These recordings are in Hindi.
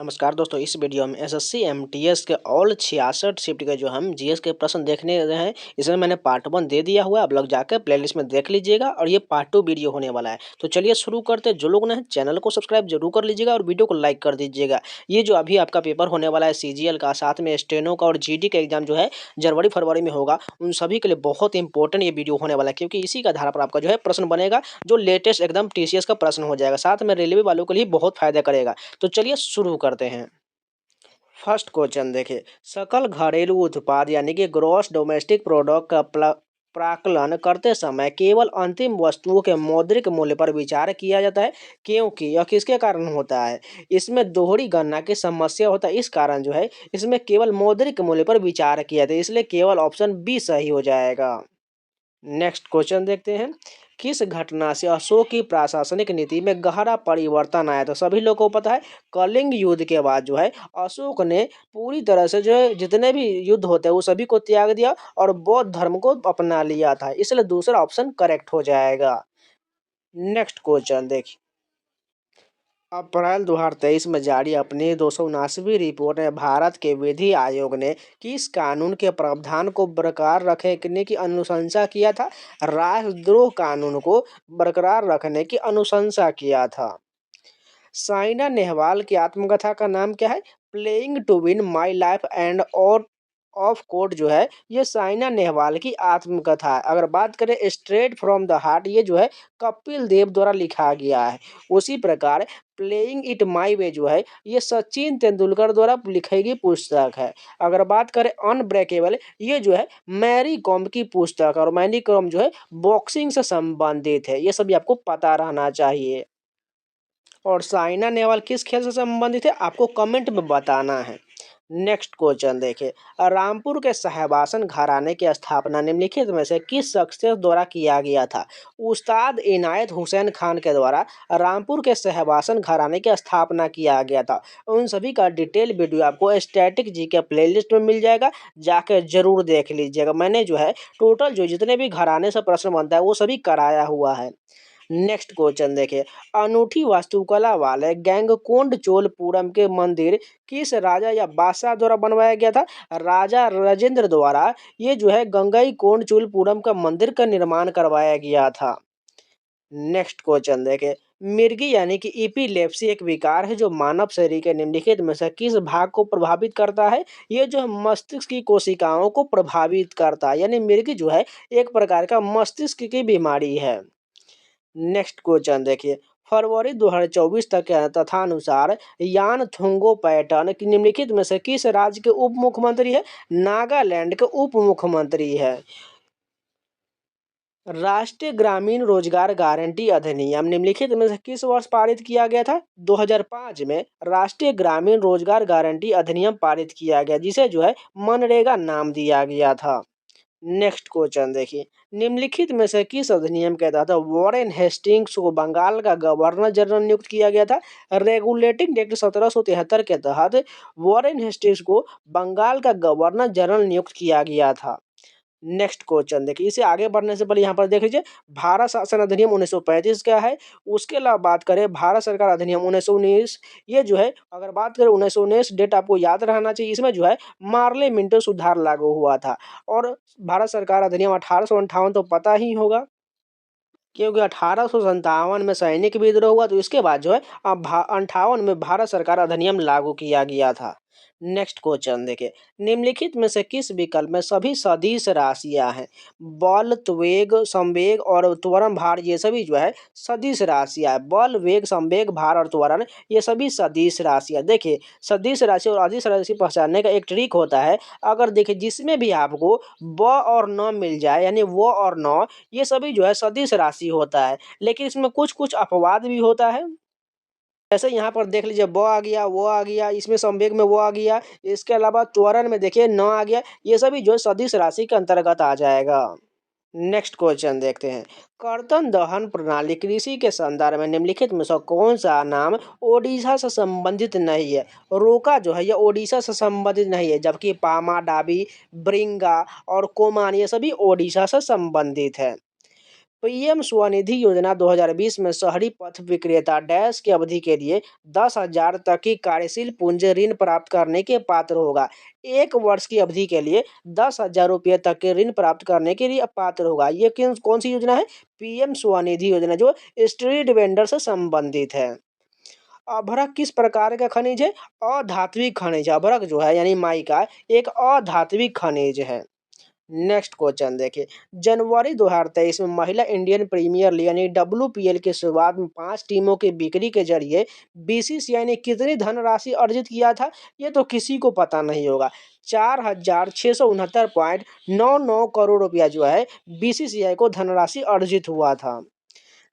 नमस्कार दोस्तों, इस वीडियो में एसएससी एमटीएस के ऑल 66 शिफ्ट के जो हम जीएस के प्रश्न देखने रहे हैं। इसमें मैंने पार्ट 1 दे दिया हुआ है, आप लोग जाकर प्लेलिस्ट में देख लीजिएगा और ये पार्ट 2 वीडियो होने वाला है। तो चलिए शुरू करते हैं। जो लोग ने चैनल को सब्सक्राइब जरूर कर लीजिएगा और वीडियो को लाइक कर दीजिएगा। ये जो अभी आपका पेपर होने वाला है सीजीएल का, साथ में स्टेनो का और जीडी का एग्जाम जो है जनवरी फरवरी में होगा, उन सभी के लिए बहुत इंपॉर्टेंट ये वीडियो होने वाला है, क्योंकि इसी का आधार पर आपका जो है प्रश्न बनेगा, जो लेटेस्ट एकदम टीसीएस का प्रश्न हो जाएगा। साथ में रेलवे वालों के लिए बहुत फायदा करेगा। तो चलिए शुरू करते हैं। फर्स्ट क्वेश्चन देखिए, सकल घरेलू उत्पाद यानी कि ग्रॉस डोमेस्टिक प्रोडक्ट का प्राकलन करते समय केवल अंतिम वस्तुओं के मौद्रिक मूल्य पर विचार किया जाता है, क्योंकि यह किसके कारण होता है? इसमें दोहरी गणना की समस्या होता है। इस कारण जो है इसमें केवल मौद्रिक मूल्य पर विचार किया जाता है, इसलिए केवल ऑप्शन बी सही हो जाएगा। नेक्स्ट क्वेश्चन देखते हैं, किस घटना से अशोक की प्रशासनिक नीति में गहरा परिवर्तन आया? तो सभी लोगों को पता है, कलिंग युद्ध के बाद जो है अशोक ने पूरी तरह से जो है जितने भी युद्ध होते हैं वो सभी को त्याग दिया और बौद्ध धर्म को अपना लिया था, इसलिए दूसरा ऑप्शन करेक्ट हो जाएगा। नेक्स्ट क्वेश्चन देखिए, अप्रैल 2023 में जारी अपनी 279वीं रिपोर्ट में भारत के विधि आयोग ने किस कानून के प्रावधान को बरकरार रखने की अनुशंसा किया था? राष्ट्रद्रोह कानून को बरकरार रखने की अनुशंसा किया था। साइना नेहवाल की आत्मकथा का नाम क्या है? Playing to win my life and और ऑफ कोर्ट जो है ये साइना नेहवाल की आत्मकथा है। अगर बात करें स्ट्रेट फ्रॉम द हार्ट, ये जो है कपिल देव द्वारा लिखा गया है। उसी प्रकार प्लेइंग इट माई वे जो है ये सचिन तेंदुलकर द्वारा लिखी गई पुस्तक है। अगर बात करें अनब्रेकेबल, ये जो है मैरी कॉम की पुस्तक है और मैरी कॉम जो है बॉक्सिंग से संबंधित है। ये सभी आपको पता रहना चाहिए। और साइना नेहवाल किस खेल से संबंधित है आपको कमेंट में बताना है। नेक्स्ट क्वेश्चन देखिए, रामपुर के सहबासन घराने की स्थापना निम्नलिखित में से किस शख्सियत द्वारा किया गया था? उस्ताद इनायत हुसैन खान के द्वारा रामपुर के सहबासन घराने की स्थापना किया गया था। उन सभी का डिटेल वीडियो आपको स्टैटिक जी के प्लेलिस्ट में मिल जाएगा, जाकर जरूर देख लीजिएगा। मैंने जो है टोटल जो जितने भी घराने से प्रश्न बनता है वो सभी कराया हुआ है। नेक्स्ट क्वेश्चन देखिए, अनूठी वास्तुकला वाले गैंगकोंड चोलपुरम के मंदिर किस राजा या बादशाह द्वारा बनवाया गया था? राजा राजेंद्र द्वारा ये जो है गंगईकोंड चोलपुरम का मंदिर का निर्माण करवाया गया था। नेक्स्ट क्वेश्चन देखिए, मिर्गी यानी कि इपिलेप्सी एक विकार है जो मानव शरीर के निम्नलिखित में से किस भाग को प्रभावित करता है? ये जो है मस्तिष्क की कोशिकाओं को प्रभावित करता है, यानी मिर्गी जो है एक प्रकार का मस्तिष्क की बीमारी है। नेक्स्ट क्वेश्चन देखिए, फरवरी 2024 तक के तथानुसार यान थोंगो पैटर्न की निम्नलिखित में से किस राज्य के उप मुख्यमंत्री है? नागालैंड के उप मुख्यमंत्री है। राष्ट्रीय ग्रामीण रोजगार गारंटी अधिनियम निम्नलिखित में से किस वर्ष पारित किया गया था? 2005 में राष्ट्रीय ग्रामीण रोजगार गारंटी अधिनियम पारित किया गया, जिसे जो है मनरेगा नाम दिया गया था। नेक्स्ट क्वेश्चन देखिए, निम्नलिखित में से किस अधिनियम के तहत वॉरेन हेस्टिंग्स को बंगाल का गवर्नर जनरल नियुक्त किया गया था? रेगुलेटिंग एक्ट 1773 के तहत वॉरेन हेस्टिंग्स को बंगाल का गवर्नर जनरल नियुक्त किया गया था। नेक्स्ट क्वेश्चन देखिए, इसे आगे बढ़ने से पहले यहाँ पर देख लीजिए, भारत शासन अधिनियम 1935 का है। उसके अलावा बात करें भारत सरकार अधिनियम 1919, ये जो है अगर बात करें 1919 डेट आपको याद रहना चाहिए। इसमें जो है मार्ले मिंटो सुधार लागू हुआ था। और भारत सरकार अधिनियम 1858 तो पता ही होगा, क्योंकि 1857 में सैनिक विद्रोह हुआ, तो इसके बाद जो है अब 58 में भारत सरकार अधिनियम लागू किया गया था। नेक्स्ट क्वेश्चन देखिए, निम्नलिखित में से किस विकल्प में सभी सदिश राशियां हैं? बल, त्वेग, संवेग और त्वरण, भार, ये सभी जो है सदिश राशियां है। बल, वेग, संवेग, भार और त्वरण ये सभी सदिश राशियां। देखिए, सदिश राशि और अदिश राशि पहचानने का एक ट्रिक होता है। अगर देखिए जिसमें भी आपको ब और न मिल जाए, यानी वो और न, ये सभी जो है सदिश राशि होता है। लेकिन इसमें कुछ कुछ अपवाद भी होता है। जैसे यहाँ पर देख लीजिए, ब आ गया, वो आ गया, इसमें संवेग में वो आ गया, इसके अलावा त्वरण में देखिए न आ गया, ये सभी जो है सदिश राशि के अंतर्गत आ जाएगा। नेक्स्ट क्वेश्चन देखते हैं, कर्तन दहन प्रणाली कृषि के संदर्भ में निम्नलिखित में से कौन सा नाम ओडिशा से संबंधित नहीं है? रोका जो है यह ओडिशा से संबंधित नहीं है, जबकि पामा, डाबी, ब्रिंगा और कोमान ये सभी ओडिशा से संबंधित है। पीएम स्वनिधि योजना 2020 में शहरी पथ विक्रेता डैश की अवधि के लिए 10,000 तक की कार्यशील पूंजी ऋण प्राप्त करने के पात्र होगा। 1 वर्ष की अवधि के लिए 10,000 रुपये तक के ऋण प्राप्त करने के लिए पात्र होगा। ये कौन सी योजना है? पीएम स्वनिधि योजना, जो स्ट्रीट वेंडर से संबंधित है। अभ्रक किस प्रकार का खनिज है? अधात्विक खनिज। अभ्रक जो है यानी माइका एक अधात्विक खनिज है। नेक्स्ट क्वेश्चन देखिए, जनवरी 2023 में महिला इंडियन प्रीमियर लीग यानी WPL की शुरुआत में 5 टीमों की बिक्री के जरिए बीसीसीआई ने कितनी धनराशि अर्जित किया था? ये तो किसी को पता नहीं होगा। 4,669.99 करोड़ रुपया जो है बीसीसीआई को धनराशि अर्जित हुआ था।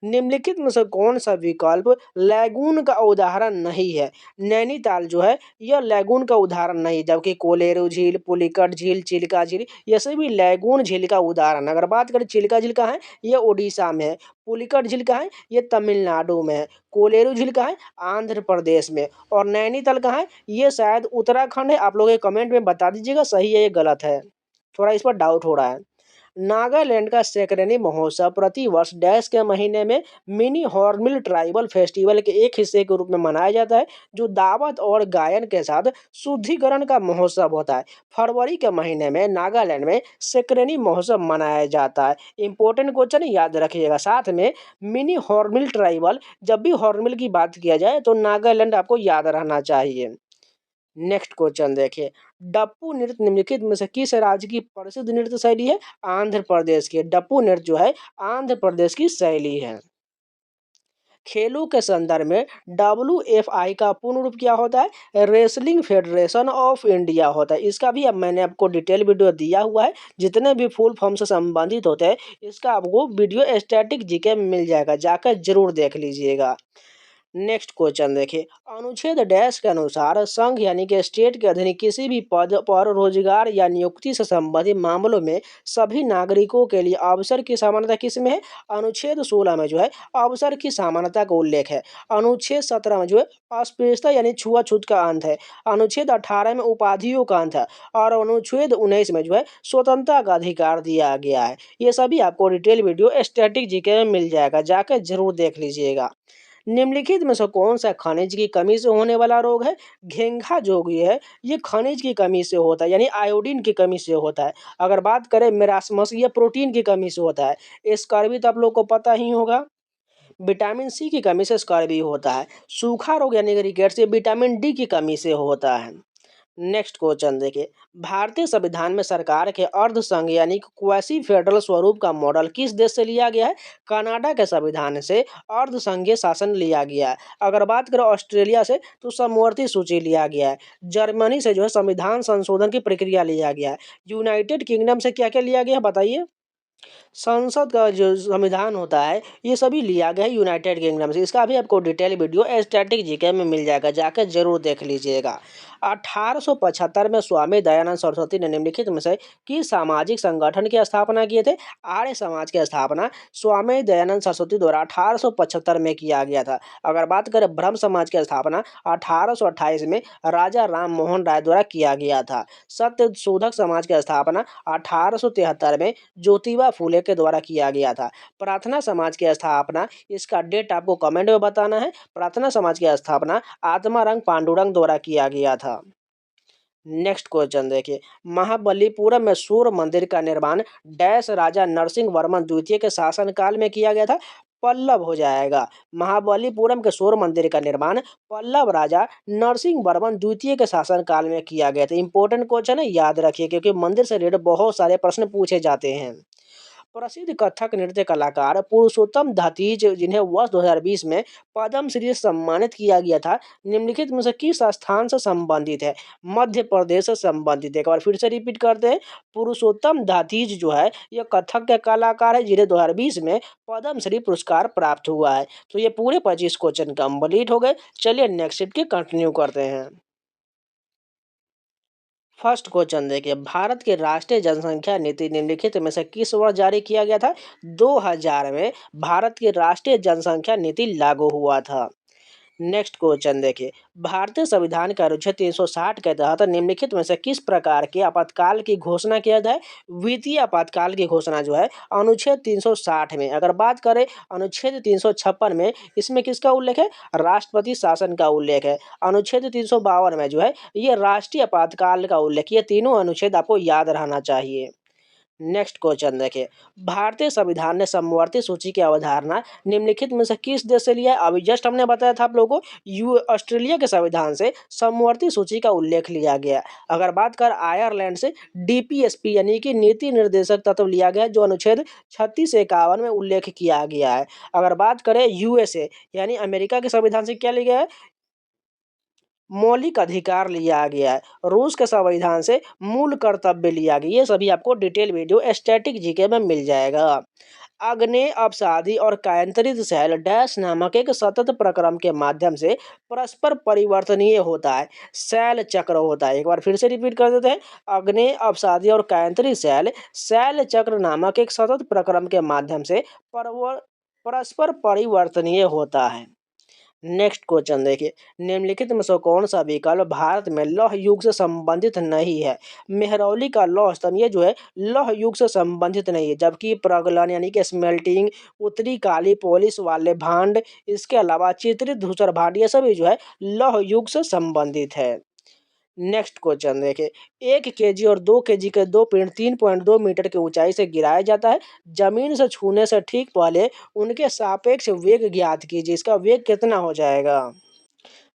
निम्नलिखित में से कौन सा विकल्प लैगून का उदाहरण नहीं है? नैनीताल जो है यह लैगून का उदाहरण नहीं, जबकि कोलेरू झील, पुलिकट झील, चिल्का झील ये सभी लैगून झील का उदाहरण। अगर बात करें चिल्का झील कहाँ है? ये उड़ीसा में है। पुलिकट झील कहाँ है? ये तमिलनाडु में है। कोलेरू झील कहाँ है? आंध्र प्रदेश में। और नैनीताल कहाँ है? ये शायद उत्तराखंड है। आप लोग ये कमेंट में बता दीजिएगा सही है या गलत है, थोड़ा इस पर डाउट हो रहा है। नागालैंड का सेक्रेनी महोत्सव प्रतिवर्ष डैश के महीने में मिनी हॉर्नबिल ट्राइबल फेस्टिवल के एक हिस्से के रूप में मनाया जाता है, जो दावत और गायन के साथ शुद्धिकरण का महोत्सव होता है। फरवरी के महीने में नागालैंड में सेक्रेनी महोत्सव मनाया जाता है। इंपॉर्टेंट क्वेश्चन याद रखिएगा। साथ में मिनी हॉर्नबिल ट्राइबल, जब भी हॉर्नबिल की बात किया जाए तो नागालैंड आपको याद रहना चाहिए। नेक्स्ट क्वेश्चन देखिए, डप्पू नृत्य निम्नलिखित में से किस राज्य की प्रसिद्ध नृत्य शैली है? आंध्र प्रदेश की। डप्पू नृत्य जो है आंध्र प्रदेश की शैली है। खेलों के संदर्भ में WFI का पूर्ण रूप क्या होता है? रेसलिंग फेडरेशन ऑफ इंडिया होता है। इसका भी अब मैंने आपको डिटेल वीडियो दिया हुआ है। जितने भी फुल फॉर्म से संबंधित होते हैं इसका आपको वीडियो स्टैटिक जीके में मिल जाएगा, जाकर जरूर देख लीजिएगा। नेक्स्ट क्वेश्चन देखिए, अनुच्छेद डैश के अनुसार संघ यानी कि स्टेट के अधीन किसी भी पद पर रोजगार या नियुक्ति से संबंधित मामलों में सभी नागरिकों के लिए अवसर की समानता किस में है? अनुच्छेद 16 में जो है अवसर की समानता का उल्लेख है। अनुच्छेद 17 में जो है अस्पृश्यता यानी छुआछूत का अंत है। अनुच्छेद 18 में उपाधियों का अंत है। और अनुच्छेद 19 में जो है स्वतंत्रता का अधिकार दिया गया है। ये सभी आपको डिटेल वीडियो स्टैटिक जीके में मिल जाएगा, जाकर जरूर देख लीजिएगा। निम्नलिखित में से कौन सा खनिज की कमी से होने वाला रोग है? घेंघा जो भी है ये खनिज की कमी से होता है, यानी आयोडीन की कमी से होता है। अगर बात करें मेरास्मस, ये प्रोटीन की कमी से होता है। स्कर्वी तो आप लोग को पता ही होगा। विटामिन सी की कमी से स्कर्वी होता है। सूखा रोग यानी कि रिकेट्स ये विटामिन डी की कमी से होता है। नेक्स्ट क्वेश्चन देखिए, भारतीय संविधान में सरकार के अर्ध संघ यानी क्वासी फेडरल स्वरूप का मॉडल किस देश से लिया गया है? कनाडा के संविधान से अर्ध संघीय शासन लिया गया है। अगर बात करें ऑस्ट्रेलिया से तो समवर्ती सूची लिया गया है। जर्मनी से जो है संविधान संशोधन की प्रक्रिया लिया गया है। यूनाइटेड किंगडम से क्या क्या लिया गया है बताइए? संसद का जो संविधान होता है ये सभी लिया गया है यूनाइटेड किंगडम से। इसका भी आपको डिटेल वीडियो स्टैटिक जीके में मिल जाएगा, जाकर जरूर देख लीजिएगा। 1875 में स्वामी दयानंद सरस्वती ने निम्नलिखित में से किस सामाजिक संगठन की स्थापना किए थे? आर्य समाज की स्थापना स्वामी दयानंद सरस्वती द्वारा 1875 में किया गया था। अगर बात करें ब्रह्म समाज की स्थापना 1828 में राजा राम मोहन राय द्वारा किया गया था। सत्य शोधक समाज की स्थापना 1873 में ज्योतिबा फूले के द्वारा किया गया था। प्रार्थना समाज की स्थापना, इसका डेट आपको कमेंट में बताना है। प्रार्थना समाज की स्थापना आत्मारंग पांडुरंग द्वारा किया गया था। नेक्स्ट क्वेश्चन देखिए, महाबलीपुरम में सूर्य मंदिर का निर्माण डैश राजा नरसिंह वर्मन द्वितीय के शासनकाल में किया गया था? पल्लव हो जाएगा। महाबलीपुरम के सूर्य मंदिर का निर्माण पल्लव राजा नरसिंह वर्मन द्वितीय के शासनकाल में किया गया था। इंपॉर्टेंट क्वेश्चन है, याद रखिए, क्योंकि मंदिर से रिलेटेड बहुत सारे प्रश्न पूछे जाते हैं। प्रसिद्ध कथक नृत्य कलाकार पुरुषोत्तम धातीज, जिन्हें वर्ष 2020 में पद्म श्री से सम्मानित किया गया था, निम्नलिखित में से किस स्थान से संबंधित है? मध्य प्रदेश से संबंधित है। एक बार फिर से रिपीट करते हैं, पुरुषोत्तम धातीज जो है यह कथक के कलाकार है, जिन्हें 2020 में पद्म श्री पुरस्कार प्राप्त हुआ है। तो ये पूरे 25 क्वेश्चन कंप्लीट हो गए। चलिए नेक्स्ट शिफ्ट के कंटिन्यू करते हैं। फर्स्ट क्वेश्चन देखिए, भारत की राष्ट्रीय जनसंख्या नीति निम्नलिखित में से किस वर्ष जारी किया गया था? 2000 में भारत की राष्ट्रीय जनसंख्या नीति लागू हुआ था। नेक्स्ट क्वेश्चन देखिए, भारतीय संविधान का अनुच्छेद 360 के तहत निम्नलिखित में से किस प्रकार के आपातकाल की घोषणा किया जाए। वित्तीय आपातकाल की घोषणा जो है अनुच्छेद 360 में। अगर बात करें अनुच्छेद 356 में, इसमें किसका उल्लेख है, राष्ट्रपति शासन का उल्लेख है। अनुच्छेद 352 में जो है ये राष्ट्रीय आपातकाल का उल्लेख, ये तीनों अनुच्छेद आपको याद रहना चाहिए। नेक्स्ट क्वेश्चन देखिए, भारतीय संविधान ने समवर्ती सूची की अवधारणा निम्नलिखित में से किस देश से लिया है। अभी जस्ट हमने बताया था आप लोगों को, ऑस्ट्रेलिया के संविधान से समवर्ती सूची का उल्लेख लिया गया। अगर बात कर आयरलैंड से डीपीएसपी यानी कि नीति निर्देशक तत्व लिया गया, जो अनुच्छेद 36 से 51 में उल्लेख किया गया है। अगर बात करें यूएसए यानी अमेरिका के संविधान से क्या लिया गया है, मौलिक अधिकार लिया गया है। रूस के संविधान से मूल कर्तव्य लिया गया। ये सभी आपको डिटेल वीडियो स्टैटिक जीके में मिल जाएगा। अग्नेय अपसादी और कायांतरित सेल डैश नामक एक सतत प्रक्रम के माध्यम से परस्पर परिवर्तनीय होता है, सेल चक्र होता है। एक बार फिर से रिपीट कर देते हैं, अग्नेय अपसादी और कायांतरित सेल चक्र नामक एक सतत प्रक्रम के माध्यम से परस्पर परिवर्तनीय होता है। नेक्स्ट क्वेश्चन देखिए, निम्नलिखित में से कौन सा विकल्प भारत में लौह युग से संबंधित नहीं है। मेहरौली का लौह स्तंभ ये जो है लौह युग से संबंधित नहीं है, जबकि प्रगलन यानी कि स्मेल्टिंग, उत्तरी काली पॉलिश वाले भांड, इसके अलावा चित्रित धूसर भांड, ये सभी जो है लौह युग से संबंधित है। नेक्स्ट क्वेश्चन देखिए, 1 केजी और 2 केजी के दो पिंड 3.2 मीटर की ऊंचाई से गिराया जाता है। जमीन से छूने से ठीक पहले उनके सापेक्ष वेग ज्ञात कीजिए। इसका वेग कितना हो जाएगा,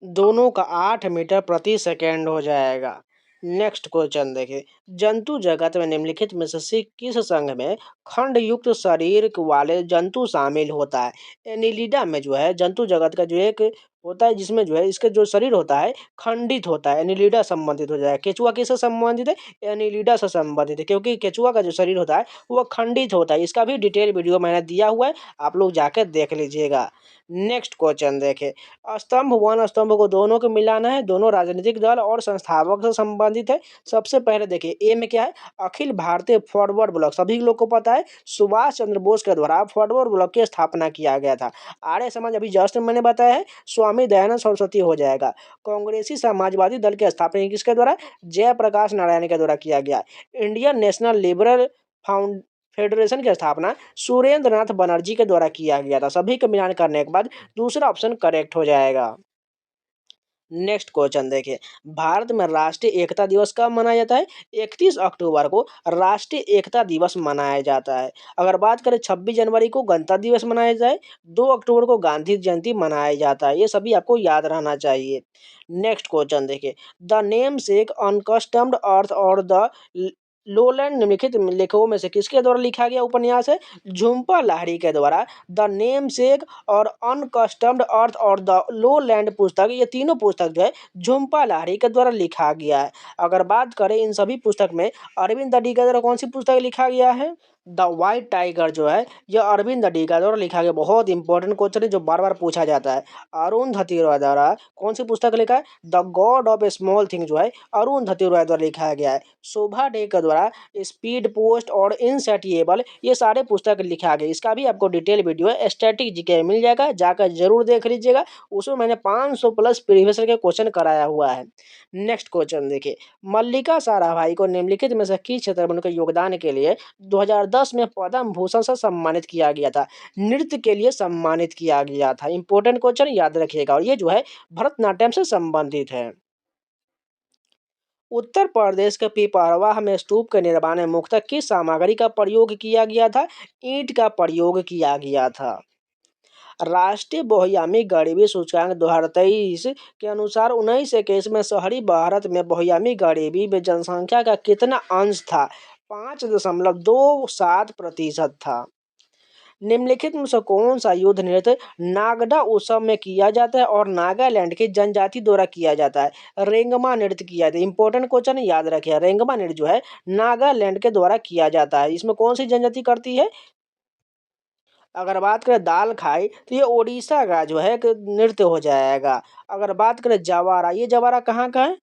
दोनों का 8 मीटर प्रति सेकेंड हो जाएगा। नेक्स्ट क्वेश्चन देखिए, जंतु जगत में निम्नलिखित में से किस संघ में खंड युक्त शरीर वाले जंतु शामिल होता है। एनिलिडा में जो है जंतु जगत का जो एक होता है, जिसमें जो है इसके जो शरीर होता है खंडित होता है, एनिलिडा संबंधित हो जाएगा। केचुआ किससे संबंधित है, एनिलिडा से संबंधित है, क्योंकि केचुआ का जो शरीर होता है वो खंडित होता है। इसका भी डिटेल वीडियो मैंने दिया हुआ है, आप लोग जाकर देख लीजिएगा। नेक्स्ट क्वेश्चन देखें, स्तंभ 1 स्तंभ को दोनों को मिलाना है, दोनों राजनीतिक दल और संस्थापक से संबंधित है। सबसे पहले देखिए ए में क्या है, अखिल भारतीय फॉरवर्ड ब्लॉक, सभी लोग को पता है सुभाष चंद्र बोस के द्वारा फॉरवर्ड ब्लॉक की स्थापना किया गया था। आर्य समाज अभी जस्ट मैंने बताया है स्वामी दयानंद सरस्वती हो जाएगा। कांग्रेसी समाजवादी दल की स्थापना किसके द्वारा, जयप्रकाश नारायण के द्वारा किया गया। Indian national liberal found federation की स्थापना सुरेंद्र नाथ बनर्जी के द्वारा किया गया था। सभी को मिलान करने के बाद दूसरा ऑप्शन करेक्ट हो जाएगा। नेक्स्ट क्वेश्चन देखिए, भारत में राष्ट्रीय एकता दिवस कब मनाया जाता है। 31 अक्टूबर को राष्ट्रीय एकता दिवस मनाया जाता है। अगर बात करें 26 जनवरी को गणतंत्र दिवस मनाया जाए, 2 अक्टूबर को गांधी जयंती मनाया जाता है। ये सभी आपको याद रहना चाहिए। नेक्स्ट क्वेश्चन देखिए, द नेम सेक अनकस्टम्ड अर्थ और द लोलैंड निम्नलिखित लेखकों में से किसके द्वारा लिखा गया उपन्यास है, झुम्पा लाहिड़ी के द्वारा। द नेम सेक और अनकस्टम्ड अर्थ और द लोलैंड पुस्तक, ये तीनों पुस्तक जो है झुम्पा लाहिड़ी के द्वारा लिखा गया है। अगर बात करें इन सभी पुस्तक में अरविंद डी के द्वारा कौन सी पुस्तक लिखा गया है, द वाइट टाइगर जो है यह अरविंद डी का द्वारा लिखा गया। बहुत इंपॉर्टेंट क्वेश्चन है जो बार बार पूछा जाता है। अरुंधति रॉय द्वारा कौन सी पुस्तक लिखा है, the God of A small thing जो है अरुंधति रॉय द्वारा लिखा गया है। शोभा डे के द्वारा स्पीड पोस्ट और इनसेटिएबल, ये सारे पुस्तक लिखा गया। इसका भी आपको डिटेल वीडियो है स्टैटिक जीके मिल जाएगा, जाकर जरूर देख लीजिएगा। उसमें मैंने 500 प्लस प्रीवियस के क्वेश्चन कराया हुआ है। नेक्स्ट क्वेश्चन देखिए, मल्लिका साराभाई को निम्नलिखित में से किस क्षेत्र में उनके योगदान के लिए 2010 में पद्म भूषण से सम्मानित किया गया था। नृत्य के लिए सम्मानित किया गया था। इंपॉर्टेंट क्वेश्चन याद रखिएगा, और ये जो है भरतनाट्यम से संबंधित है। उत्तर प्रदेश के पिपरवाह में स्तूप के निर्माण में मुख्यतः किस सामग्री का प्रयोग किया गया था, ईंट का प्रयोग किया गया था। राष्ट्रीय बहुआयामी गरीबी सूचकांक 2023 के अनुसार 1921 में शहरी भारत में बहुआयामी गरीबी में जनसंख्या का कितना अंश था, 5.27% था। निम्नलिखित में से कौन सा युद्ध नृत्य नागदा उत्सव में किया जाता है और नागालैंड की जनजाति द्वारा किया जाता है, रेंगमा नृत्य किया जाता है। इंपॉर्टेंट क्वेश्चन याद रखिए, रेंगमा नृत्य जो है नागालैंड के द्वारा किया जाता है। इसमें कौन सी जनजाति करती है, अगर बात करें दाल खाई तो ये ओडिशा का जो है एक नृत्य हो जाएगा। अगर बात करें जवारा, ये जवारा कहाँ का है,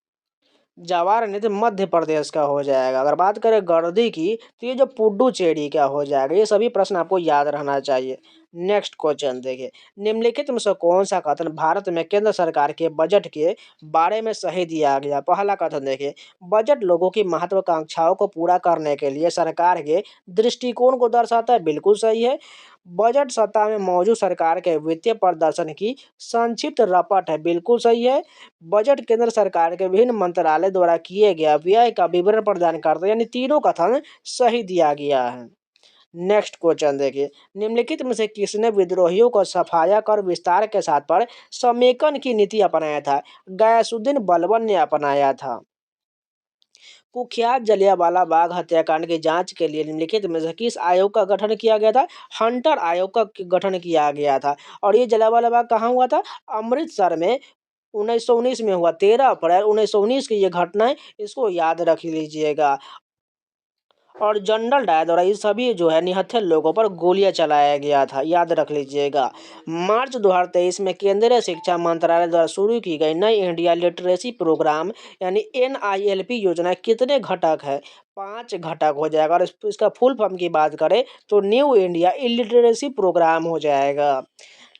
जवाहर नेत्र मध्य प्रदेश का हो जाएगा। अगर बात करें गर्दी की, तो ये जो पुडुचेरी का हो जाएगा। ये सभी प्रश्न आपको याद रहना चाहिए। नेक्स्ट क्वेश्चन देखिए, निम्नलिखित में से कौन सा कथन भारत में केंद्र सरकार के बजट के बारे में सही दिया गया? पहला कथन देखिए, बजट लोगों की महत्वाकांक्षाओं को पूरा करने के लिए सरकार के दृष्टिकोण को दर्शाता है, बिल्कुल सही है। बजट सत्ता में मौजूद सरकार के वित्तीय प्रदर्शन की संक्षिप्त रपट है, बिल्कुल सही है। बजट केंद्र सरकार के विभिन्न मंत्रालय द्वारा किए गए व्यय का विवरण प्रदान करता है, यानी तीनों कथन सही दिया गया है। नेक्स्ट क्वेश्चन देखिए, निम्नलिखित में से किसने विद्रोहियों को सफाया कर विस्तार के साथ पर समेकन की नीति अपनाया था? गयासुद्दीन बलबन ने अपनाया था। कुख्यात जलियांवाला बाग हत्याकांड की जांच के लिए निम्नलिखित में से किस आयोग का गठन किया गया था? हंटर आयोग का गठन किया गया था। और ये जलियांवाला बाग कहाँ हुआ था? अमृतसर में 1919 में हुआ। 13 अप्रैल 1919 की ये घटना है, इसको याद रख लीजिएगा। और जनरल डायर द्वारा ये सभी जो है निहत्थे लोगों पर गोलियां चलाया गया था, याद रख लीजिएगा। मार्च 2023 में केंद्रीय शिक्षा मंत्रालय द्वारा शुरू की गई नई इंडिया लिटरेसी प्रोग्राम यानी NILP योजना कितने घटक है? 5 घटक हो जाएगा। और इसका फुल फॉर्म की बात करें तो न्यू इंडिया इलिटरेसी प्रोग्राम हो जाएगा।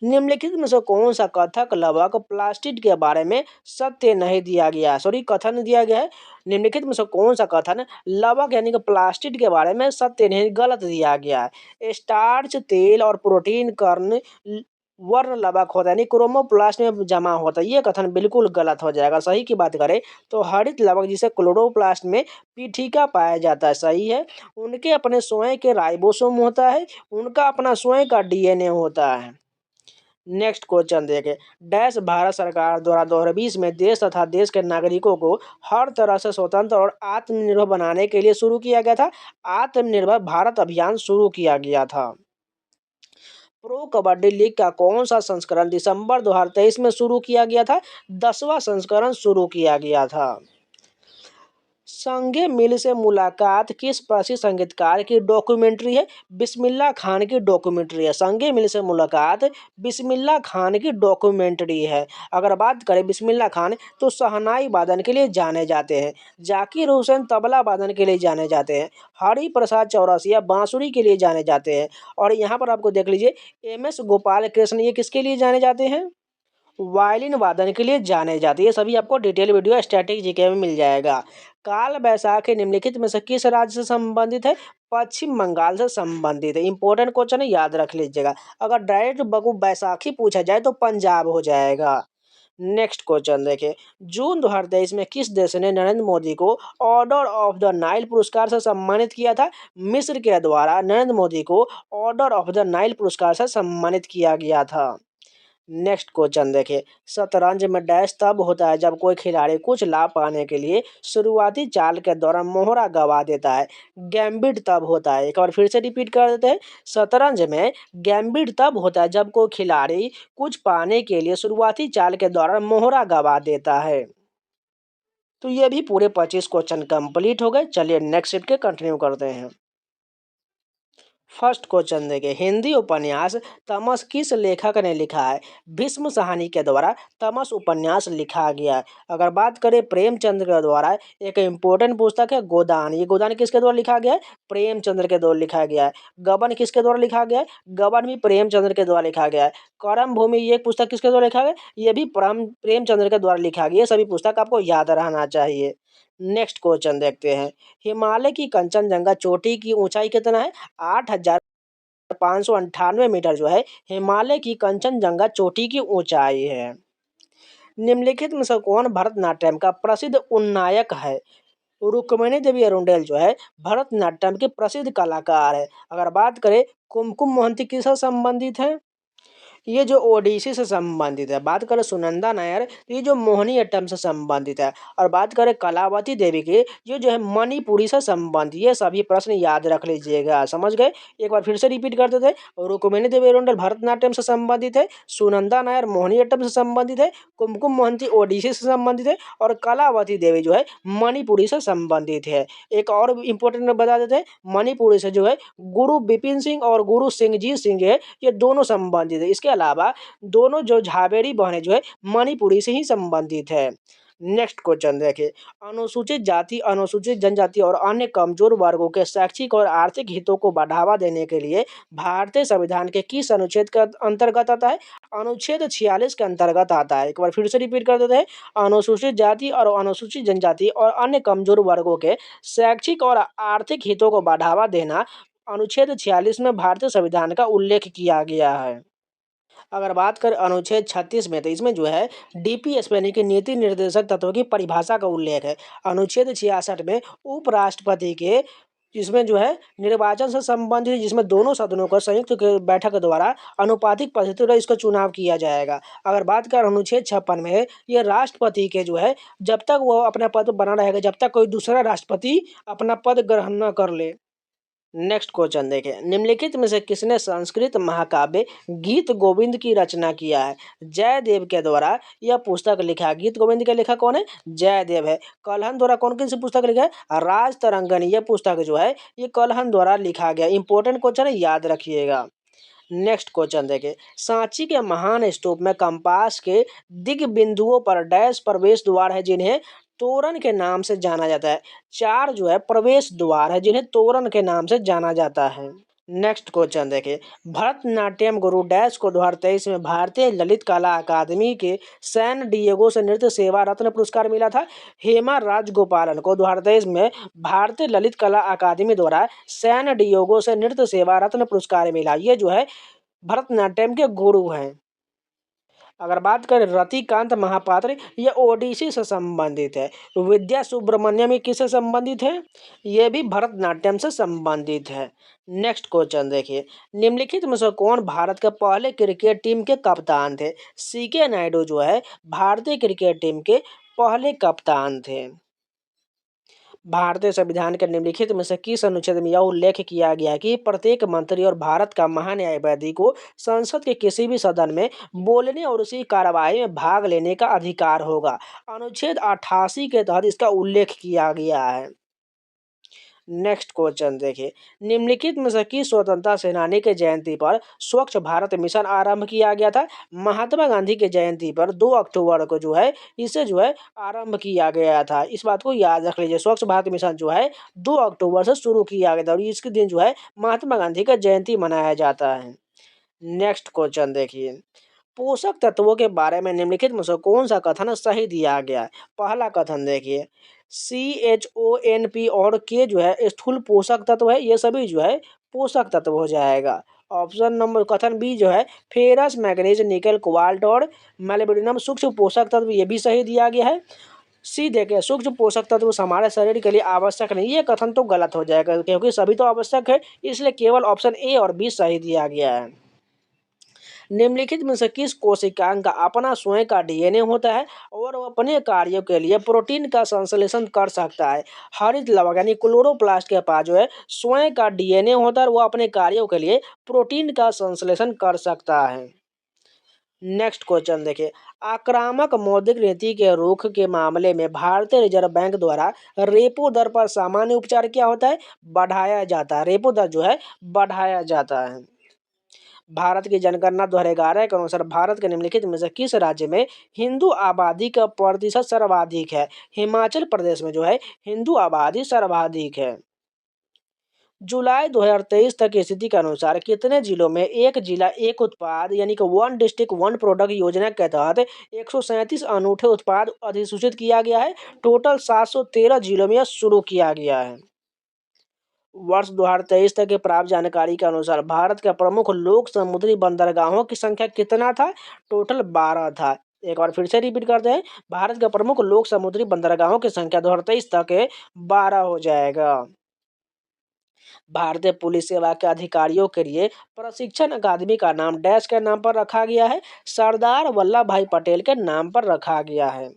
निम्नलिखित में से कौन सा कथक लवक प्लास्टिक के बारे में सत्य नहीं दिया गया? सॉरी, कथन दिया गया है। निम्नलिखित में से कौन सा कथन लवक यानी कि प्लास्टिक के बारे में सत्य नहीं, गलत दिया गया है? स्टार्च, तेल और प्रोटीन कर्ण वर्ण लवक होता है, यानी क्रोमोप्लास्ट में जमा होता है। ये कथन बिल्कुल गलत हो जाएगा। सही की बात करें तो हरित लवक जिसे क्लोरोप्लास्ट में पीठिका पाया जाता है, सही है। उनके अपने स्वयं के राइबोसोम होता है, उनका अपना स्वयं का DNA होता है। नेक्स्ट क्वेश्चन देखें, डैश भारत सरकार द्वारा 2020 में देश तथा देश के नागरिकों को हर तरह से स्वतंत्र और आत्मनिर्भर बनाने के लिए शुरू किया गया था? आत्मनिर्भर भारत अभियान शुरू किया गया था। प्रो कबड्डी लीग का कौन सा संस्करण दिसंबर 2023 में शुरू किया गया था? 10वां संस्करण शुरू किया गया था। संगे मिल से मुलाकात किस प्रसिद्ध संगीतकार की डॉक्यूमेंट्री है? बिस्मिल्लाह खान की डॉक्यूमेंट्री है। संगे मिल से मुलाकात बिस्मिल्लाह खान की डॉक्यूमेंट्री है। अगर बात करें बिस्मिल्लाह खान तो शहनाई वादन के लिए जाने जाते हैं, जाकिर हुसैन तबला वादन के लिए जाने जाते हैं, हरि प्रसाद चौरसिया बांसुरी के लिए जाने जाते हैं। और यहाँ पर आपको देख लीजिए MS गोपाल कृष्ण, ये किसके लिए जाने जाते हैं? वायलिन वादन के लिए जाने जाते हैं। ये सभी आपको डिटेल वीडियो स्टैटिक जीके में मिल जाएगा। काल बैसाखी निम्नलिखित में से किस राज्य से संबंधित है? पश्चिम बंगाल से संबंधित है। इंपॉर्टेंट क्वेश्चन है, याद रख लीजिएगा। अगर डायरेक्ट बगु बैसाखी पूछा जाए तो पंजाब हो जाएगा। नेक्स्ट क्वेश्चन देखिए, जून 2023 में किस देश ने नरेंद्र मोदी को ऑर्डर ऑफ द नाइल पुरस्कार से सम्मानित किया था? मिस्र के द्वारा नरेंद्र मोदी को ऑर्डर ऑफ द नाइल पुरस्कार से सम्मानित किया गया था। नेक्स्ट क्वेश्चन देखिए, शतरंज में डैश तब होता है जब कोई खिलाड़ी कुछ लाभ पाने के लिए शुरुआती चाल के दौरान मोहरा गवा देता है। गैम्बिट तब होता है। एक बार फिर से रिपीट कर देते हैं, शतरंज में गैम्बिट तब होता है जब कोई खिलाड़ी कुछ पाने के लिए शुरुआती चाल के दौरान मोहरा गवा देता है। तो ये भी पूरे 25 क्वेश्चन कंप्लीट हो गए। चलिए नेक्स्ट सेट के कंटिन्यू करते हैं। फर्स्ट क्वेश्चन देखिए, हिंदी उपन्यास तमस किस लेखक ने लिखा है? भीष्म साहनी के द्वारा तमस उपन्यास लिखा गया है। अगर बात करें प्रेमचंद्र के द्वारा, एक इम्पोर्टेंट पुस्तक है गोदान। ये गोदान किसके द्वारा लिखा गया है? प्रेमचंद्र के द्वारा लिखा गया है। गबन किसके द्वारा लिखा गया है? गबन भी प्रेमचंद्र के द्वारा लिखा गया है। करम भूमि ये पुस्तक किसके द्वारा लिखा गया? ये भी प्रेमचंद्र के द्वारा लिखा गया। ये सभी पुस्तक आपको याद रहना चाहिए। नेक्स्ट क्वेश्चन देखते हैं, हिमालय की कंचनजंगा चोटी की ऊंचाई कितना है? 8,598 मीटर जो है हिमालय की कंचनजंगा चोटी की ऊंचाई है। निम्नलिखित में से कौन भरतनाट्यम का प्रसिद्ध उन्नायक है? रुक्मिणी देवी अरुंडेल जो है भरतनाट्यम की प्रसिद्ध कलाकार है। अगर बात करें कुमकुम मोहंती किससे संबंधित है? ये जो ओडिसी से संबंधित है। बात करें सुनंदा नायर तो ये जो मोहिनीअट्टम से संबंधित है। और बात करें कलावती देवी की, ये जो है मणिपुरी से संबंधित। ये सभी प्रश्न याद रख लीजिएगा, समझ गए? एक बार फिर से रिपीट कर देते हैं, रुक्मिणी देवी अरुंडल भरतनाट्यम से संबंधित है, सुनंदा नायर मोहिनीअट्टम से संबंधित है, कुमकुम मोहंती ओडिसी से संबंधित है, और कलावती देवी जो है मणिपुरी से संबंधित है। एक और इम्पोर्टेंट बता देते हैं, मणिपुरी से जो है गुरु बिपिन सिंह और गुरु सिंहजीत सिंह है, ये दोनों संबंधित है। इसके अलावा दोनों जो झावेरी बहनें जो है मणिपुरी से ही संबंधित है। नेक्स्ट क्वेश्चन देखिए, अनुसूचित जाति, अनुसूचित जनजाति और अन्य कमजोर वर्गों के शैक्षिक और आर्थिक हितों को बढ़ावा देने के लिए भारतीय संविधान के किस अनुच्छेद के अंतर्गत आता है? अनुच्छेद 46 के अंतर्गत आता है। एक बार फिर से रिपीट कर देते हैं, अनुसूचित जाति और अनुसूचित जनजाति और अन्य कमजोर वर्गों के शैक्षिक और आर्थिक हितों को बढ़ावा देना अनुच्छेद 46 में भारतीय संविधान का उल्लेख किया गया है। अगर बात करें अनुच्छेद 36 में, तो इसमें जो है डीपीएस यानी कि नीति निर्देशक तत्वों की परिभाषा का उल्लेख है। अनुच्छेद 66 में उपराष्ट्रपति के इसमें जो है निर्वाचन से संबंधित, जिसमें दोनों सदनों का संयुक्त बैठक द्वारा अनुपातिक पद्धति द्वारा इसका चुनाव किया जाएगा। अगर बात करें अनुच्छेद 56 में, ये राष्ट्रपति के जो है जब तक वो अपना पद बना रहेगा, जब तक कोई दूसरा राष्ट्रपति अपना पद ग्रहण न कर ले। नेक्स्ट क्वेश्चन देखें, निम्नलिखित में से किसने संस्कृत महाकाव्य गीत गोविंद की रचना किया है? जयदेव के द्वारा यह पुस्तक लिखा है। गीत गोविंद के लेखक कौन है? जयदेव है। कलहन द्वारा कौन कौन सी पुस्तक लिखा है? राज तरंगनी, यह पुस्तक जो है ये कलहन द्वारा लिखा गया। इंपॉर्टेंट क्वेश्चन है, याद रखिएगा। नेक्स्ट क्वेश्चन देखें, सांची के महान स्तूप में कंपास के दिग बिंदुओं पर डैश प्रवेश द्वार है जिन्हें तोरण के नाम से जाना जाता है। 4 जो है प्रवेश द्वार है जिन्हें तोरण के नाम से जाना जाता है। नेक्स्ट क्वेश्चन देखिए, भरतनाट्यम गुरु डैश को 2023 में भारतीय ललित कला अकादमी के सैन डिएगो से नृत्य सेवा रत्न पुरस्कार मिला था। हेमा राजगोपालन को 2023 में भारतीय ललित कला अकादमी द्वारा सैन डिएगो से नृत्य सेवा रत्न पुरस्कार मिला। ये जो है भरतनाट्यम के गुरु हैं। अगर बात करें रतिकांत महापात्र, ये ओडिसी से संबंधित है। विद्या सुब्रमण्यम ये किससे संबंधित है? ये भी भरतनाट्यम से संबंधित है। नेक्स्ट क्वेश्चन देखिए, निम्नलिखित में से कौन भारत के पहले क्रिकेट टीम के कप्तान थे? सीके नायडू जो है भारतीय क्रिकेट टीम के पहले कप्तान थे। भारतीय संविधान के निम्नलिखित में से किस अनुच्छेद में यह उल्लेख किया गया है कि प्रत्येक मंत्री और भारत का महान्यायवादी को संसद के किसी भी सदन में बोलने और उसी कार्यवाही में भाग लेने का अधिकार होगा? अनुच्छेद 88 के तहत इसका उल्लेख किया गया है। नेक्स्ट क्वेश्चन देखिए, निम्नलिखित में से किस स्वतंत्रता सेनानी के जयंती पर स्वच्छ भारत मिशन आरंभ किया गया था? महात्मा गांधी के जयंती पर 2 अक्टूबर को जो है इसे जो है आरंभ किया गया था। इस बात को याद रख लीजिए, स्वच्छ भारत मिशन जो है 2 अक्टूबर से शुरू किया गया था और इसके दिन जो है महात्मा गांधी का जयंती मनाया जाता है। नेक्स्ट क्वेश्चन देखिए, पोषक तत्वों के बारे में निम्नलिखित में से कौन सा कथन सही दिया गया है? पहला कथन देखिए, CHONP और K जो है स्थूल पोषक तत्व है, ये सभी जो है पोषक तत्व हो जाएगा। ऑप्शन नंबर कथन बी जो है फेरस मैग्नीज निकल कोबाल्ट और मोलिब्डेनम सूक्ष्म पोषक तत्व, ये भी सही दिया गया है। सी देखिए, सूक्ष्म पोषक तत्व हमारे शरीर के लिए आवश्यक नहीं, ये कथन तो गलत हो जाएगा क्योंकि सभी तो आवश्यक है, इसलिए केवल ऑप्शन ए और बी सही दिया गया है। निम्नलिखित में से किस कोशिकांग का अपना स्वयं का डीएनए होता है और वो अपने कार्यों के लिए प्रोटीन का संश्लेषण कर सकता है? हरित लवण यानी क्लोरोप्लास्ट के पास जो है स्वयं का डीएनए होता है और वो अपने कार्यों के लिए प्रोटीन का संश्लेषण कर सकता है। नेक्स्ट क्वेश्चन देखिए, आक्रामक मौद्रिक नीति के रुख के मामले में भारतीय रिजर्व बैंक द्वारा रेपो दर पर सामान्य उपचार क्या होता है? बढ़ाया जाता है। रेपो दर जो है बढ़ाया जाता है। भारत की जनगणना 2011 के अनुसार भारत के निम्नलिखित में से किस राज्य में हिंदू आबादी का प्रतिशत सर्वाधिक है? हिमाचल प्रदेश में जो है हिंदू आबादी सर्वाधिक है। जुलाई 2023 तक की स्थिति के अनुसार कितने जिलों में एक जिला एक उत्पाद यानी कि वन डिस्ट्रिक्ट वन प्रोडक्ट योजना के तहत 137 अनूठे उत्पाद अधिसूचित किया गया है? टोटल 713 जिलों में यह शुरू किया गया है। वर्ष 2023 तक की प्राप्त जानकारी के अनुसार भारत के प्रमुख लोक समुद्री बंदरगाहों की संख्या कितना था? टोटल 12 था। एक बार फिर से रिपीट करते हैं, भारत के प्रमुख लोक समुद्री बंदरगाहों की संख्या 2023 तक 12 हो जाएगा। भारतीय पुलिस सेवा के अधिकारियों के लिए प्रशिक्षण अकादमी का नाम डैश के नाम पर रखा गया है? सरदार वल्लभ भाई पटेल के नाम पर रखा गया है।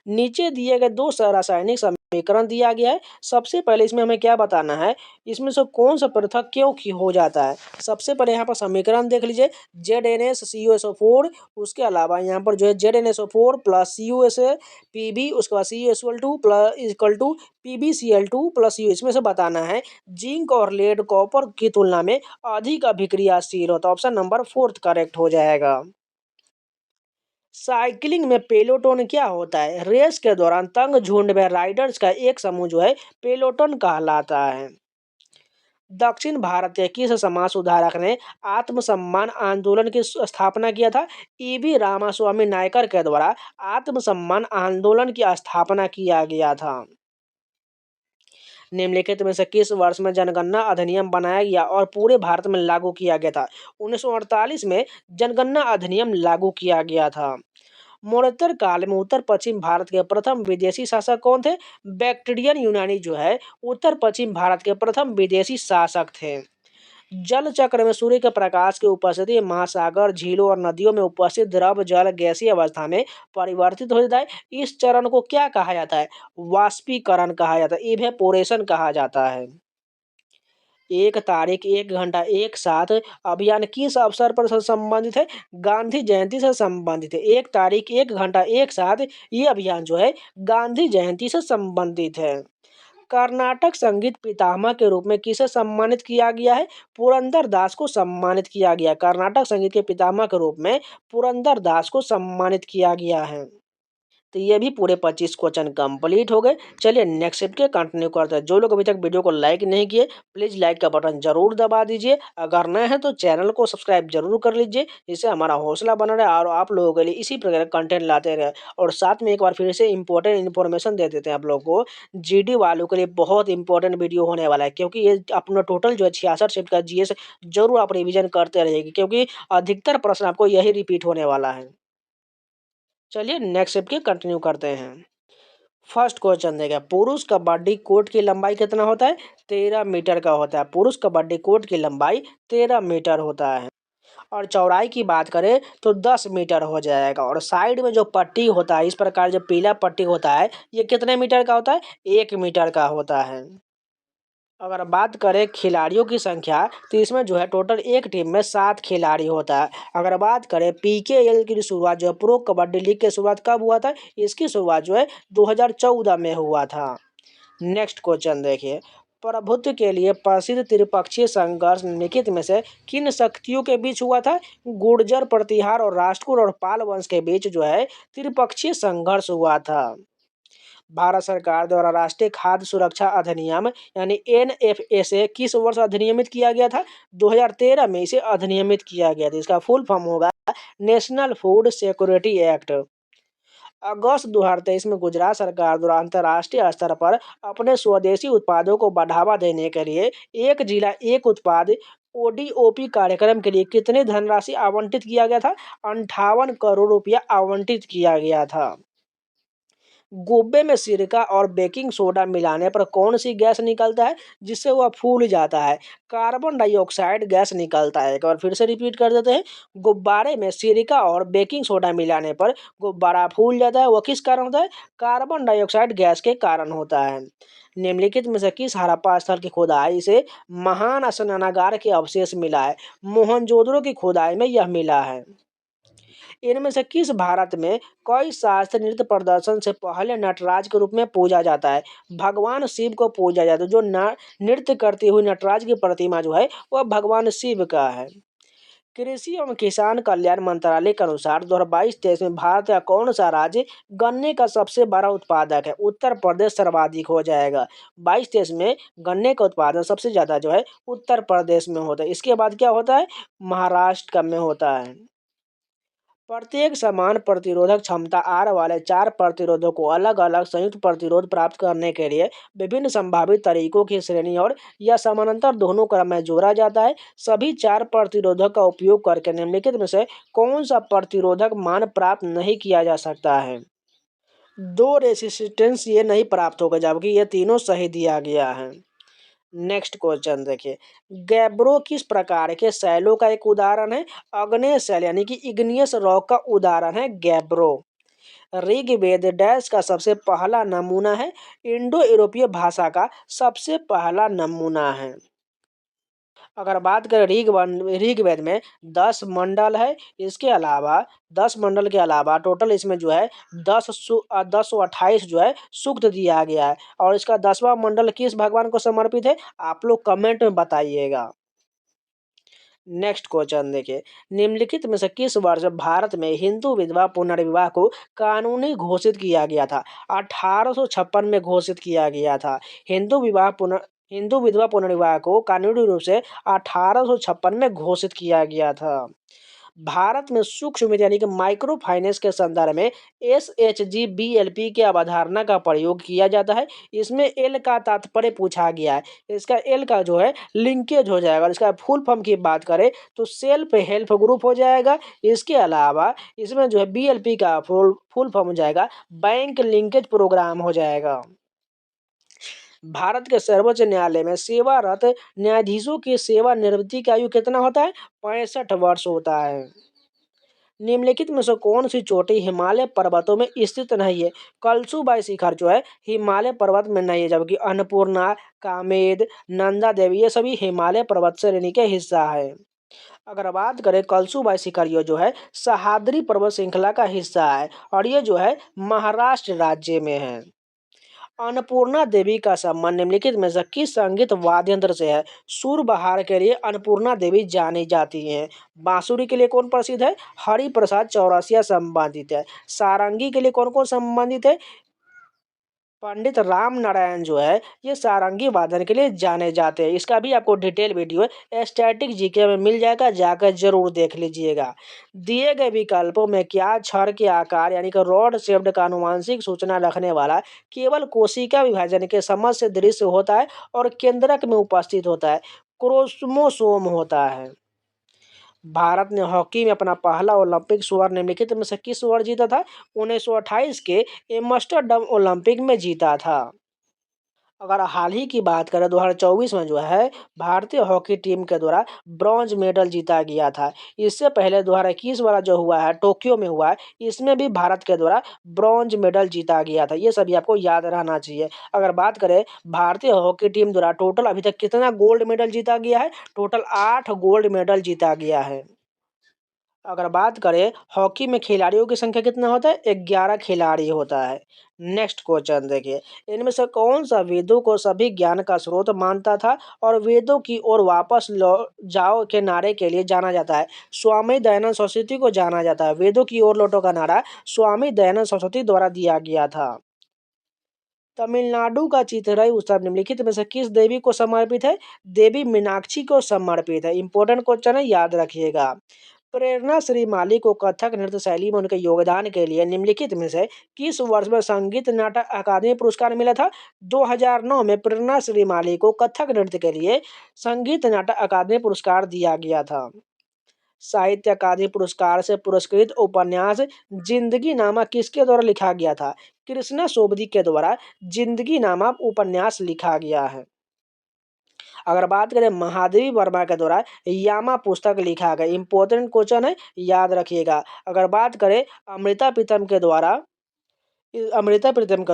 नीचे दिए गए 2 रासायनिक समीकरण दिया गया है। सबसे पहले इसमें हमें क्या बताना है, इसमें से कौन सा पृथक क्यों हो जाता है? सबसे पहले यहाँ पर समीकरण देख लीजिए, ZnHCuSO4, उसके अलावा यहाँ पर जो है ZnSO4 प्लस CuSPb, उसके बाद CuSO2 plus equal to PbCl2 plus U। इसमें से बताना है जिंक और लेड कॉपर की तुलना में अधिक अभिक्रियाशील होता है। ऑप्शन नंबर 4 करेक्ट हो जाएगा। साइकिलिंग में पेलोटोन क्या होता है? रेस के दौरान तंग झुंड में राइडर्स का एक समूह जो है पेलोटोन कहलाता है। दक्षिण भारत के किस समाज सुधारक ने आत्मसम्मान आंदोलन की स्थापना किया था? ईवी रामास्वामी नायकर के द्वारा आत्मसम्मान आंदोलन की स्थापना किया गया था। निम्नलिखित में से किस वर्ष में जनगणना अधिनियम बनाया गया और पूरे भारत में लागू किया गया था? 1948 में जनगणना अधिनियम लागू किया गया था। मौर्योत्तर काल में उत्तर पश्चिम भारत के प्रथम विदेशी शासक कौन थे? बैक्ट्रियन यूनानी जो है उत्तर पश्चिम भारत के प्रथम विदेशी शासक थे। जल चक्र में सूर्य के प्रकाश की उपस्थिति महासागर, झीलों और नदियों में उपस्थित द्रव जल गैसीय अवस्था में परिवर्तित हो जाता है। इस चरण को क्या कहा जाता है? वाष्पीकरण कहा जाता है, इवेपोरेशन कहा जाता है। एक तारीख एक घंटा एक साथ अभियान किस अवसर पर संबंधित है? गांधी जयंती से संबंधित है। एक तारीख एक घंटा एक साथ ये अभियान जो है गांधी जयंती से संबंधित है। कर्नाटक संगीत पितामह के रूप में किसे सम्मानित किया गया है? पुरंदर दास को सम्मानित किया गया। कर्नाटक संगीत के पितामह के रूप में पुरंदर दास को सम्मानित किया गया है। तो ये भी पूरे 25 क्वेश्चन कंप्लीट हो गए। चलिए नेक्स्ट शिफ्ट के कंटिन्यू करते हैं। जो लोग अभी तक वीडियो को लाइक नहीं किए प्लीज़ लाइक का बटन जरूर दबा दीजिए। अगर नए हैं तो चैनल को सब्सक्राइब जरूर कर लीजिए, जिससे हमारा हौसला बना रहे और आप लोगों के लिए इसी प्रकार का कंटेंट लाते रहे। और साथ में एक बार फिर से इंपॉर्टेंट इन्फॉर्मेशन दे देते हैं आप लोग को। जीडी वालों के लिए बहुत इंपॉर्टेंट वीडियो होने वाला है, क्योंकि ये अपना टोटल जो है 66 शिफ्ट का जीएस जरूर आप रिविजन करते रहेगी, क्योंकि अधिकतर प्रश्न आपको यही रिपीट होने वाला है। चलिए नेक्स्ट शिफ्ट के कंटिन्यू करते हैं। फर्स्ट क्वेश्चन देगा, पुरुष कबड्डी कोर्ट की लंबाई कितना होता है? 13 मीटर का होता है। पुरुष कबड्डी कोर्ट की लंबाई 13 मीटर होता है। और चौड़ाई की बात करें तो 10 मीटर हो जाएगा। और साइड में जो पट्टी होता है, इस प्रकार जो पीला पट्टी होता है, ये कितने मीटर का होता है? 1 मीटर का होता है। अगर बात करें खिलाड़ियों की संख्या, तो इसमें जो है टोटल एक टीम में 7 खिलाड़ी होता है। अगर बात करें पीकेएल की शुरुआत जो है प्रो कबड्डी लीग की शुरुआत कब हुआ था? इसकी शुरुआत जो है 2014 में हुआ था। नेक्स्ट क्वेश्चन देखिए, प्रभुत्व के लिए प्रसिद्ध त्रिपक्षीय संघर्ष निम्नलिखित में से किन शक्तियों के बीच हुआ था? गुर्जर, प्रतिहार और राष्ट्रकूट और पाल वंश के बीच जो है त्रिपक्षीय संघर्ष हुआ था। भारत सरकार द्वारा राष्ट्रीय खाद्य सुरक्षा अधिनियम यानी एनएफएसए किस वर्ष अधिनियमित किया गया था? 2013 में इसे अधिनियमित किया गया था। इसका फुल फॉर्म होगा नेशनल फूड सिक्योरिटी एक्ट। अगस्त 2023 में गुजरात सरकार द्वारा अंतर्राष्ट्रीय स्तर पर अपने स्वदेशी उत्पादों को बढ़ावा देने के लिए एक जिला एक उत्पाद ओडीओपी कार्यक्रम के लिए कितनी धनराशि आवंटित किया गया था? 58 करोड़ रुपया आवंटित किया गया था। गोब्बे में सिरका और बेकिंग सोडा मिलाने पर कौन सी गैस निकलता है जिससे वह फूल जाता है? कार्बन डाइऑक्साइड गैस निकलता है। एक बार फिर से रिपीट कर देते हैं, गुब्बारे में सिरका और बेकिंग सोडा मिलाने पर गुब्बारा फूल जाता है। वह किस कारण होता है? कार्बन डाइऑक्साइड गैस के कारण होता है। निम्नलिखित में से किस हड़प्पा स्थल की खुदाई से महान स्नानागार के अवशेष मिला है? मोहनजोदड़ो की खुदाई में यह मिला है। इनमें से किस भारत में कई शास्त्रीय नृत्य प्रदर्शन से पहले नटराज के रूप में पूजा जाता है? भगवान शिव को पूजा जाता है। जो नृत्य करती हुई नटराज की प्रतिमा जो है वह भगवान शिव का है। कृषि एवं किसान कल्याण मंत्रालय के अनुसार 2022-23 में भारत का कौन सा राज्य गन्ने का सबसे बड़ा उत्पादक है? उत्तर प्रदेश सर्वाधिक हो जाएगा। 22-23 में गन्ने का उत्पादन सबसे ज्यादा जो है उत्तर प्रदेश में होता है। इसके बाद क्या होता है? महाराष्ट्र का में होता है। प्रत्येक समान प्रतिरोधक क्षमता आर वाले 4 प्रतिरोधों को अलग अलग संयुक्त प्रतिरोध प्राप्त करने के लिए विभिन्न संभावित तरीकों की श्रेणी और या समानांतर दोनों क्रम में जोड़ा जाता है। सभी 4 प्रतिरोधक का उपयोग करके निम्नलिखित में से कौन सा प्रतिरोधक मान प्राप्त नहीं किया जा सकता है? 2 रेसिस्टेंस ये नहीं प्राप्त होगा, जबकि ये तीनों सही दिया गया है। नेक्स्ट क्वेश्चन देखिए, गैब्रो किस प्रकार के शैलों का एक उदाहरण है? अग्नेय शैल यानी कि इग्नियस रॉक का उदाहरण है गैब्रो। ऋग्वेद डैश का सबसे पहला नमूना है? इंडो यूरोपीय भाषा का सबसे पहला नमूना है। अगर बात करें ऋग्वेद में 10 मंडल है। इसके अलावा 10 मंडल के अलावा टोटल इसमें जो है 1028 जो है सूक्त दिया गया है। और इसका 10वां मंडल किस भगवान को समर्पित है? आप लोग कमेंट में बताइएगा। नेक्स्ट क्वेश्चन देखिए, निम्नलिखित में से किस वर्ष भारत में हिंदू विधवा पुनर्विवाह को कानूनी घोषित किया गया था? 1856 में घोषित किया गया था। हिंदू विधवा पुनर्विवाह को कानूनी रूप से 1856 में घोषित किया गया था। भारत में सूक्ष्म वित्त यानी कि माइक्रो फाइनेंस के संदर्भ में SHGBLP की अवधारणा का प्रयोग किया जाता है। इसमें एल का तात्पर्य पूछा गया है। इसका एल का जो है लिंकेज हो जाएगा। इसका फुल फॉर्म की बात करें तो सेल्फ हेल्प ग्रुप हो जाएगा। इसके अलावा इसमें जो है BLP का फुल फॉर्म हो जाएगा बैंक लिंकेज प्रोग्राम हो जाएगा। भारत के सर्वोच्च न्यायालय में सेवारत न्यायाधीशों की सेवानिवृत्ति की आयु कितना होता है? 65 वर्ष होता है। निम्नलिखित में से कौन सी चोटी हिमालय पर्वतों में स्थित नहीं है? कलसुबाई शिखर जो है हिमालय पर्वत में नहीं है, जबकि अन्नपूर्णा, कामेद, नंदा देवी ये सभी हिमालय पर्वत श्रेणी के हिस्सा है। अगर बात करें कलसुबाई शिखर, ये जो है सह्याद्री पर्वत श्रृंखला का हिस्सा है और ये जो है महाराष्ट्र राज्य में है। अन्नपूर्णा देवी का संबंध निम्नलिखित में से किस संगीत वाद्य यंत्र से है? सुरबहार के लिए अन्नपूर्णा देवी जानी जाती हैं। बांसुरी के लिए कौन प्रसिद्ध है? हरिप्रसाद चौरसिया संबंधित है। सारंगी के लिए कौन कौन संबंधित है? पंडित राम नारायण जो है ये सारंगी वादन के लिए जाने जाते हैं। इसका भी आपको डिटेल वीडियो स्टैटिक जीके में मिल जाएगा, जाकर जरूर देख लीजिएगा। दिए गए विकल्पों में क्या छड़ के आकार यानी कि रॉड शेप्ड का आनुवंशिक सूचना रखने वाला केवल कोशिका विभाजन के समझ से दृश्य होता है और केंद्रक में उपस्थित होता है? क्रोमोसोम होता है। भारत ने हॉकी में अपना पहला ओलंपिक स्वर्ण निम्नलिखित में से किस वर्ष जीता था? 1928 के एम्स्टर्डम ओलंपिक में जीता था। अगर हाल ही की बात करें 2024 में जो है भारतीय हॉकी टीम के द्वारा ब्रॉन्ज मेडल जीता गया था। इससे पहले 2021 वाला जो हुआ है टोक्यो में हुआ है, इसमें भी भारत के द्वारा ब्रॉन्ज मेडल जीता गया था। ये सभी आपको याद रहना चाहिए। अगर बात करें भारतीय हॉकी टीम द्वारा टोटल अभी तक कितना गोल्ड मेडल जीता गया है? टोटल 8 गोल्ड मेडल जीता गया है। अगर बात करें हॉकी में खिलाड़ियों की संख्या कितना होता है? 11 खिलाड़ी होता है। नेक्स्ट क्वेश्चन देखिए, इनमें से कौन सा वेदों को सभी ज्ञान का स्रोत मानता था और वेदों की ओर वापस जाओ के नारे के लिए जाना जाता है? स्वामी दयानंद सरस्वती को जाना जाता है। वेदों की ओर लौटो का नारा स्वामी दयानंद सरस्वती द्वारा दिया गया था। तमिलनाडु का चिथिरई उत्सव निम्नलिखित में से किस देवी को समर्पित है? देवी मीनाक्षी को समर्पित है। इंपॉर्टेंट क्वेश्चन है, याद रखिएगा। प्रेरणा श्रीमाली को कथक नृत्य शैली में उनके योगदान के लिए निम्नलिखित में से किस वर्ष में संगीत नाटक अकादमी पुरस्कार मिला था? 2009 में प्रेरणा श्रीमाली को कथक नृत्य के लिए संगीत नाटक अकादमी पुरस्कार दिया गया था। साहित्य अकादमी पुरस्कार से पुरस्कृत उपन्यास जिंदगी नामा किसके द्वारा लिखा गया था? कृष्णा सोबती के द्वारा जिंदगी नामा उपन्यास लिखा गया है। अगर बात करें महादेवी वर्मा के द्वारा यामा पुस्तक लिखा गया। इंपॉर्टेंट क्वेश्चन है, याद रखिएगा। अगर बात करें अमृता प्रीतम के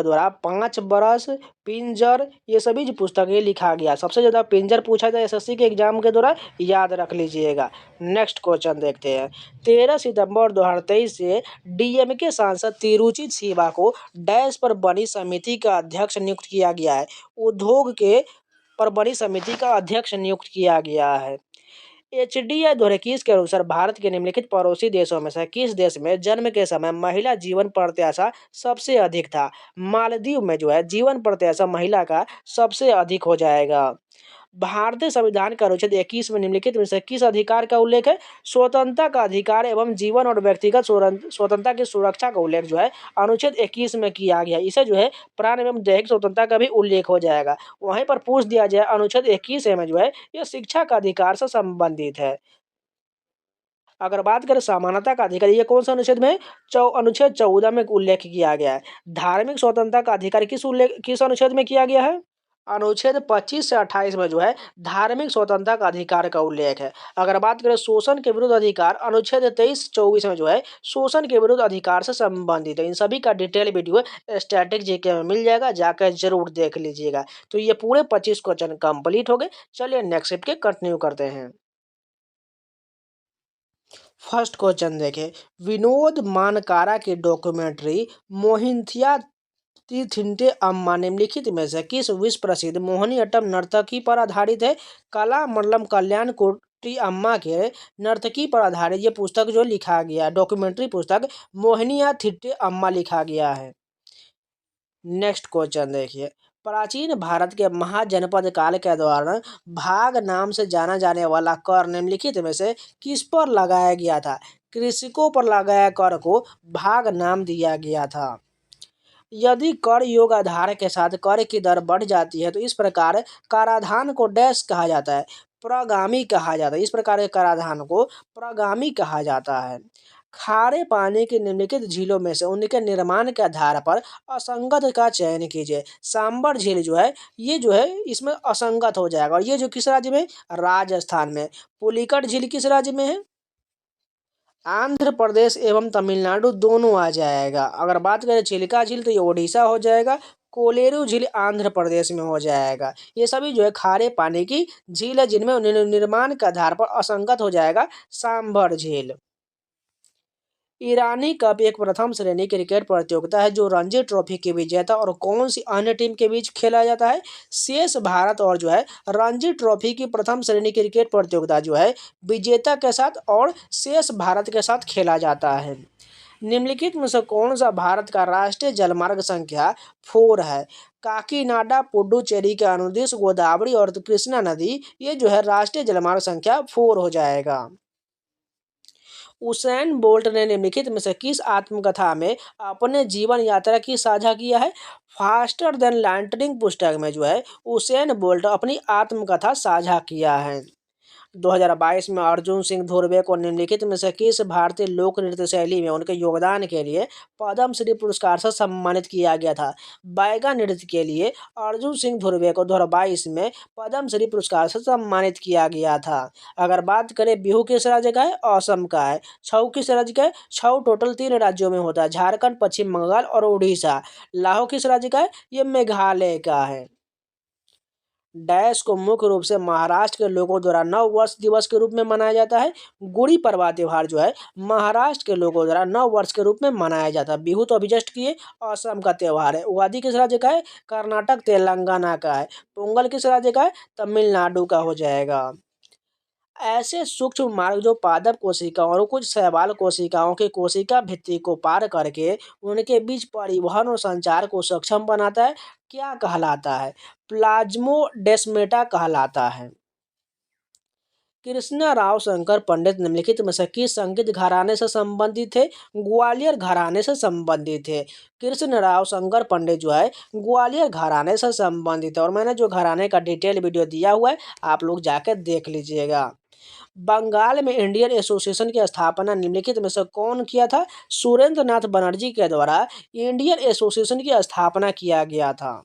द्वारा 5 बरस, पिंजर ये सभी जो पुस्तकें लिखा गया। सबसे ज्यादा पिंजर पूछा जाए SSC के एग्जाम के द्वारा, याद रख लीजिएगा। नेक्स्ट क्वेश्चन देखते हैं। 13 सितंबर 2023 से DMK सांसद तिरुचि सिवा को डैश पर बनी समिति का अध्यक्ष नियुक्त किया गया है। उद्योग के पर बड़ी समिति का अध्यक्ष नियुक्त किया गया है। HDI 2021 के अनुसार भारत के निम्नलिखित पड़ोसी देशों में से किस देश में जन्म के समय महिला जीवन प्रत्याशा सबसे अधिक था? मालदीव में जो है जीवन प्रत्याशा महिला का सबसे अधिक हो जाएगा। भारतीय संविधान का अनुच्छेद 21 में निम्नलिखित में से किस अधिकार का उल्लेख है? स्वतंत्रता का अधिकार एवं जीवन और व्यक्तिगत स्वतंत्रता की सुरक्षा का उल्लेख जो है अनुच्छेद 21 में किया गया। इसे जो है प्राण एवं दैहिक स्वतंत्रता का भी उल्लेख हो जाएगा। वहीं पर पूछ दिया जाए अनुच्छेद 21 में जो है यह शिक्षा का अधिकार से संबंधित है। अगर बात करें समानता का अधिकार, ये कौन सा अनुच्छेद में है? अनुच्छेद 14 में उल्लेख किया गया है। धार्मिक स्वतंत्रता का अधिकार किस अनुच्छेद में किया गया है? अनुच्छेद 25 से 28 में जो है धार्मिक स्वतंत्रता का अधिकार का उल्लेख है। अगर बात करें शोषण के विरुद्ध अधिकार, अनुच्छेद 23-24 में जो है शोषण के विरुद्ध अधिकार से संबंधित है। इन सभी का डिटेल वीडियो स्टैटिक जीके में मिल जाएगा, जाकर जरूर देख लीजिएगा। तो ये पूरे 25 क्वेश्चन कंप्लीट हो गए। चलिए नेक्स्ट स्टेप के कंटिन्यू करते हैं। फर्स्ट क्वेश्चन देखें, विनोद मानकारा की डॉक्यूमेंट्री मोहिंथिया थिंटे अम्मा निम्नलिखित में से किस विश्व प्रसिद्ध मोहिनीअट्टम नर्तकी पर आधारित है? कला मंडलम कल्याण थिट्टी अम्मा के नर्तकी पर आधारित ये पुस्तक जो लिखा गया, डॉक्यूमेंट्री पुस्तक मोहिनीअट्टी अम्मा लिखा गया है। नेक्स्ट क्वेश्चन देखिए, प्राचीन भारत के महाजनपद काल के दौरान भाग नाम से जाना जाने वाला कर निम्नलिखित में से किस पर लगाया गया था? कृषकों पर लगाया कर को भाग नाम दिया गया था। यदि कर योग आधार के साथ कर की दर बढ़ जाती है तो इस प्रकार कराधान को डैश कहा जाता है, प्रगामी कहा जाता है। इस प्रकार के कराधान को प्रगामी कहा जाता है। खारे पानी की निम्नलिखित झीलों में से उनके निर्माण के आधार पर असंगत का चयन कीजिए। सांबर झील जो है ये जो है इसमें असंगत हो जाएगा, और ये जो किस राज्य में? राजस्थान में। पुलिकट झील किस राज्य में है? आंध्र प्रदेश एवं तमिलनाडु दोनों आ जाएगा। अगर बात करें चिल्का झील तो ये ओडिशा हो जाएगा, कोलेरू झील आंध्र प्रदेश में हो जाएगा। ये सभी जो है खारे पानी की झील है जिनमें निर्माण के आधार पर असंगत हो जाएगा सांभर झील। ईरानी कप एक प्रथम श्रेणी क्रिकेट प्रतियोगिता है जो रणजी ट्रॉफी के विजेता और कौन सी अन्य टीम के बीच खेला जाता है? शेष भारत और जो है रणजी ट्रॉफी की प्रथम श्रेणी क्रिकेट प्रतियोगिता जो है विजेता के साथ और शेष भारत के साथ खेला जाता है। निम्नलिखित में से कौन सा भारत का राष्ट्रीय जलमार्ग संख्या 4 है? काकीनाडा पुडुचेरी के अनुदेश गोदावरी और कृष्णा नदी ये जो है राष्ट्रीय जलमार्ग संख्या 4 हो जाएगा। उसेन बोल्ट ने निम्नलिखित में से किस आत्मकथा में अपने जीवन यात्रा की साझा किया है? फास्टर देन लाइटनिंग पुस्तक में जो है उसेन बोल्ट अपनी आत्मकथा साझा किया है। 2022 में अर्जुन सिंह धुर्वे को निम्नलिखित में से किस भारतीय लोक नृत्य शैली में उनके योगदान के लिए पद्मश्री पुरस्कार से सम्मानित किया गया था? बैगा नृत्य के लिए अर्जुन सिंह धुर्वे को 2022 में पद्मश्री पुरस्कार से सम्मानित किया गया था। अगर बात करें बिहू किस राज्य का है? असम का है। छऊ किस राज्य का है? छऊ टोटल 3 राज्यों में होता है, झारखंड, पश्चिम बंगाल और उड़ीसा। लाहो किस राज्य का है? ये मेघालय का है। डैश को मुख्य रूप से महाराष्ट्र के लोगों द्वारा नव वर्ष दिवस के रूप में मनाया जाता है। गुड़ी पड़वा त्योहार जो है महाराष्ट्र के लोगों द्वारा नव वर्ष के रूप में मनाया जाता है। बिहू तो अभी जस्ट किए, असम का त्योहार है। उगादी किस राज्य का है? कर्नाटक तेलंगाना का है। पोंगल किस राज्य का है? तमिलनाडु का हो जाएगा। ऐसे सूक्ष्म मार्ग जो पादप कोशिकाओं और कुछ शैवाल कोशिकाओं के कोशिका भित्ति को पार करके उनके बीच परिवहन और संचार को सक्षम बनाता है, क्या कहलाता है? प्लाज्मोडेस्मेटा कहलाता है। कृष्णा राव शंकर पंडित निम्नलिखित में से किस संगीत घराने से संबंधित थे? ग्वालियर घराने से संबंधित थे। कृष्ण राव शंकर पंडित जो है ग्वालियर घराने से संबंधित है, और मैंने जो घराने का डिटेल वीडियो दिया हुआ है आप लोग जाकर देख लीजिएगा। बंगाल में इंडियन एसोसिएशन की स्थापना निम्नलिखित में से कौन किया था? सुरेंद्र नाथ बनर्जी के द्वारा इंडियन एसोसिएशन की स्थापना किया गया था।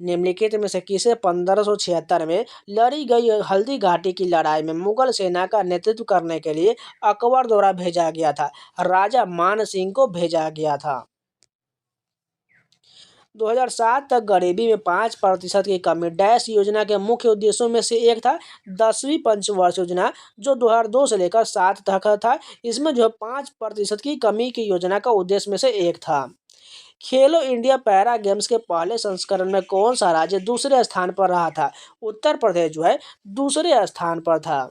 निम्नलिखित में से किसे 1576 में लड़ी गई हल्दी घाटी की लड़ाई में मुगल सेना का नेतृत्व करने के लिए अकबर द्वारा भेजा गया था? राजा मान सिंह को भेजा गया था। 2007 तक गरीबी में 5% की कमी डैश योजना के मुख्य उद्देश्यों में से एक था। 10वीं पंचवर्ष योजना जो 2002 से लेकर 7 तक था, इसमें जो 5% की कमी की योजना का उद्देश्य में से एक था। खेलो इंडिया पैरा गेम्स के पहले संस्करण में कौन सा राज्य दूसरे स्थान पर रहा था? उत्तर प्रदेश जो है दूसरे स्थान पर था।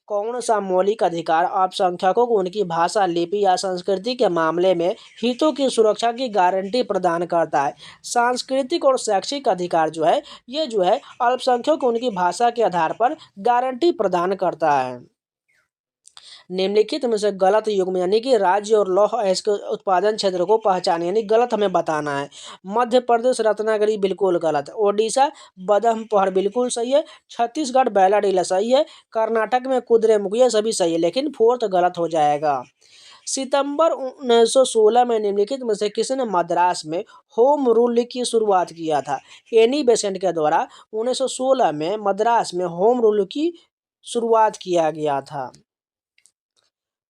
कौन सा मौलिक अधिकार अल्पसंख्यकों को उनकी भाषा, लिपि या संस्कृति के मामले में हितों की सुरक्षा की गारंटी प्रदान करता है? सांस्कृतिक और शैक्षिक अधिकार जो है ये जो है अल्पसंख्यकों को उनकी भाषा के आधार पर गारंटी प्रदान करता है। निम्नलिखित में से गलत युग्म यानी कि राज्य और लौह अयस्क के उत्पादन क्षेत्र को पहचाने, यानी गलत हमें बताना है। मध्य प्रदेश रत्नागिरी बिल्कुल गलत है। ओडिशा बदमपहर बिल्कुल सही है। छत्तीसगढ़ बैलाडीला सही है। कर्नाटक में कुद्रेमुख ये सभी सही है, लेकिन फोर्थ गलत हो जाएगा। सितंबर 1916 में निम्नलिखित में से किसने मद्रास में होम रूल की शुरुआत किया था? एनी बेसेंट के द्वारा 1916 में मद्रास में होम रूल की शुरुआत किया गया था।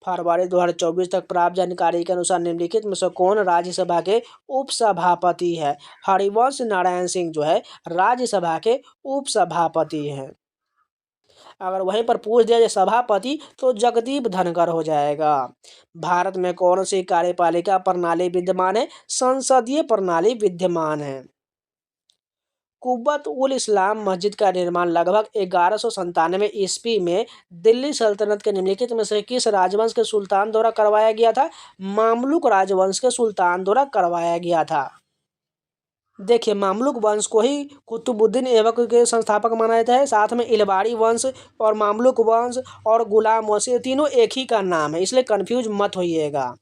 फरवरी 2024 तक प्राप्त जानकारी के अनुसार निम्नलिखित में से कौन राज्यसभा के उपसभापति है? हरिवंश नारायण सिंह जो है राज्यसभा के उपसभापति हैं। अगर वहीं पर पूछ दिया जाए सभापति तो जगदीप धनखड़ हो जाएगा। भारत में कौन सी कार्यपालिका प्रणाली विद्यमान है? संसदीय प्रणाली विद्यमान है। कुब्बत उल इस्लाम मस्जिद का निर्माण लगभग 1197 ईस्वी में दिल्ली सल्तनत के निम्नलिखित में से किस राजवंश के सुल्तान द्वारा करवाया गया था? मामलुक राजवंश के सुल्तान द्वारा करवाया गया था। देखिए, मामलुक वंश को ही कुतुबुद्दीन ऐबक के संस्थापक माना जाता है। साथ में इलबारी वंश और मामलुक वंश और गुलाम वंश, ये तीनों एक ही का नाम है, इसलिए कंफ्यूज मत होइएगा।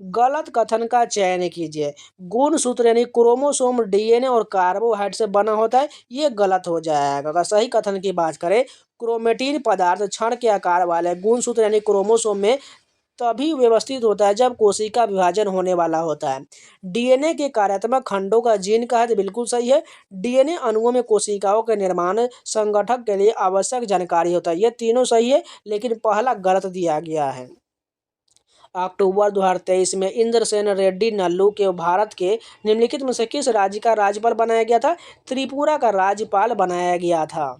गलत कथन का चयन कीजिए। गुणसूत्र यानी क्रोमोसोम डीएनए और कार्बोहाइड्रेट से बना होता है, ये गलत हो जाएगा। अगर सही कथन की बात करें, क्रोमेटिन पदार्थ क्षण के आकार वाले गुणसूत्र यानी क्रोमोसोम में तभी व्यवस्थित होता है जब कोशिका विभाजन होने वाला होता है। डीएनए के कार्यात्मक खंडों का जीन का है तो बिल्कुल सही है। डीएनए अणुओं में कोशिकाओं के निर्माण संगठक के लिए आवश्यक जानकारी होता है, ये तीनों सही है, लेकिन पहला गलत दिया गया है। अक्टूबर 2023 में इंद्रसेन रेड्डी नल्लू के भारत के निम्नलिखित में से किस राज्य का राज्यपाल बनाया गया था? त्रिपुरा का राज्यपाल बनाया गया था।